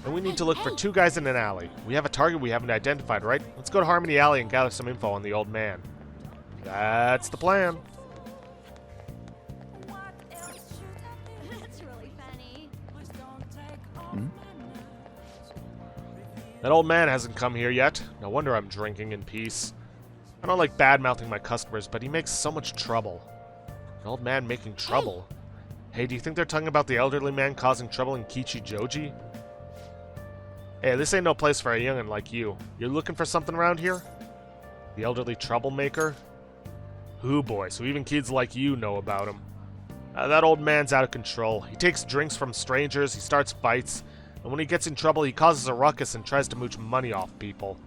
And we need to look for 2 guys in an alley. We have a target we haven't identified, right? Let's go to Harmony Alley and gather some info on the old man. That's the plan. That old man hasn't come here yet. No wonder I'm drinking in peace. I don't like bad-mouthing my customers, but he makes so much trouble. An old man making trouble? Hey, do you think they're talking about the elderly man causing trouble in Kichijoji? Hey, this ain't no place for a young'un like you. You're looking for something around here? The elderly troublemaker? Ooh boy, so even kids like you know about him. That old man's out of control. He takes drinks from strangers, he starts fights, and when he gets in trouble, he causes a ruckus and tries to mooch money off people.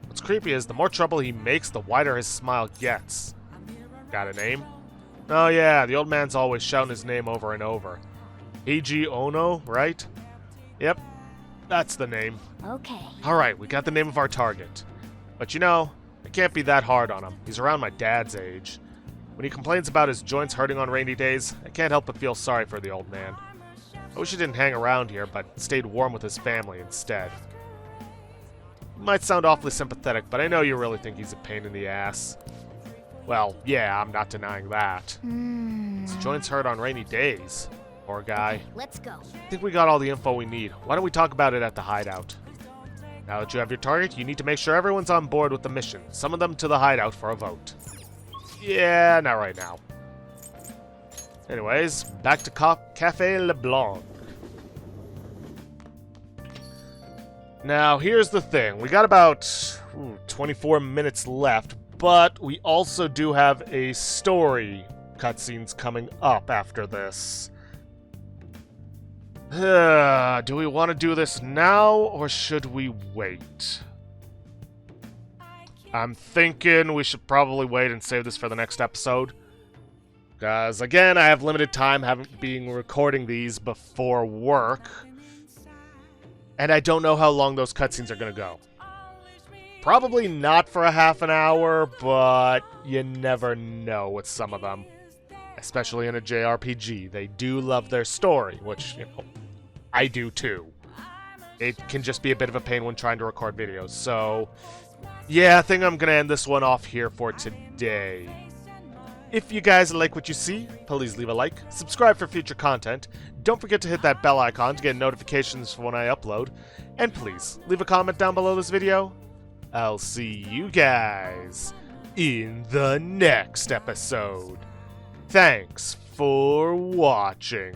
What's creepy is the more trouble he makes, the wider his smile gets. Got a name? Oh yeah, the old man's always shouting his name over and over. Eiji Ono, right? Yep, that's the name. Okay. Alright, we got the name of our target. But you know, I can't be that hard on him. He's around my dad's age. When he complains about his joints hurting on rainy days, I can't help but feel sorry for the old man. I wish he didn't hang around here, but stayed warm with his family instead. Might sound awfully sympathetic, but I know you really think he's a pain in the ass. Well, yeah, I'm not denying that. His joints hurt on rainy days. Poor guy. Let's go. I think we got all the info we need. Why don't we talk about it at the hideout? Now that you have your target, you need to make sure everyone's on board with the mission. Summon them to the hideout for a vote. Yeah, not right now. Anyways, back to Cafe LeBlanc. Now, here's the thing. We got about 24 minutes left, but we also do have a story cutscenes coming up after this. Do we want to do this now, or should we wait? I'm thinking we should probably wait and save this for the next episode. Because, again, I have limited time being recording these before work. And I don't know how long those cutscenes are going to go. Probably not for a half an hour, but you never know with some of them. Especially in a JRPG. They do love their story, which, you know, I do too. It can just be a bit of a pain when trying to record videos, so yeah, I think I'm gonna end this one off here for today. If you guys like what you see, please leave a like, subscribe for future content, don't forget to hit that bell icon to get notifications for when I upload, and please leave a comment down below this video. I'll see you guys in the next episode. Thanks for watching.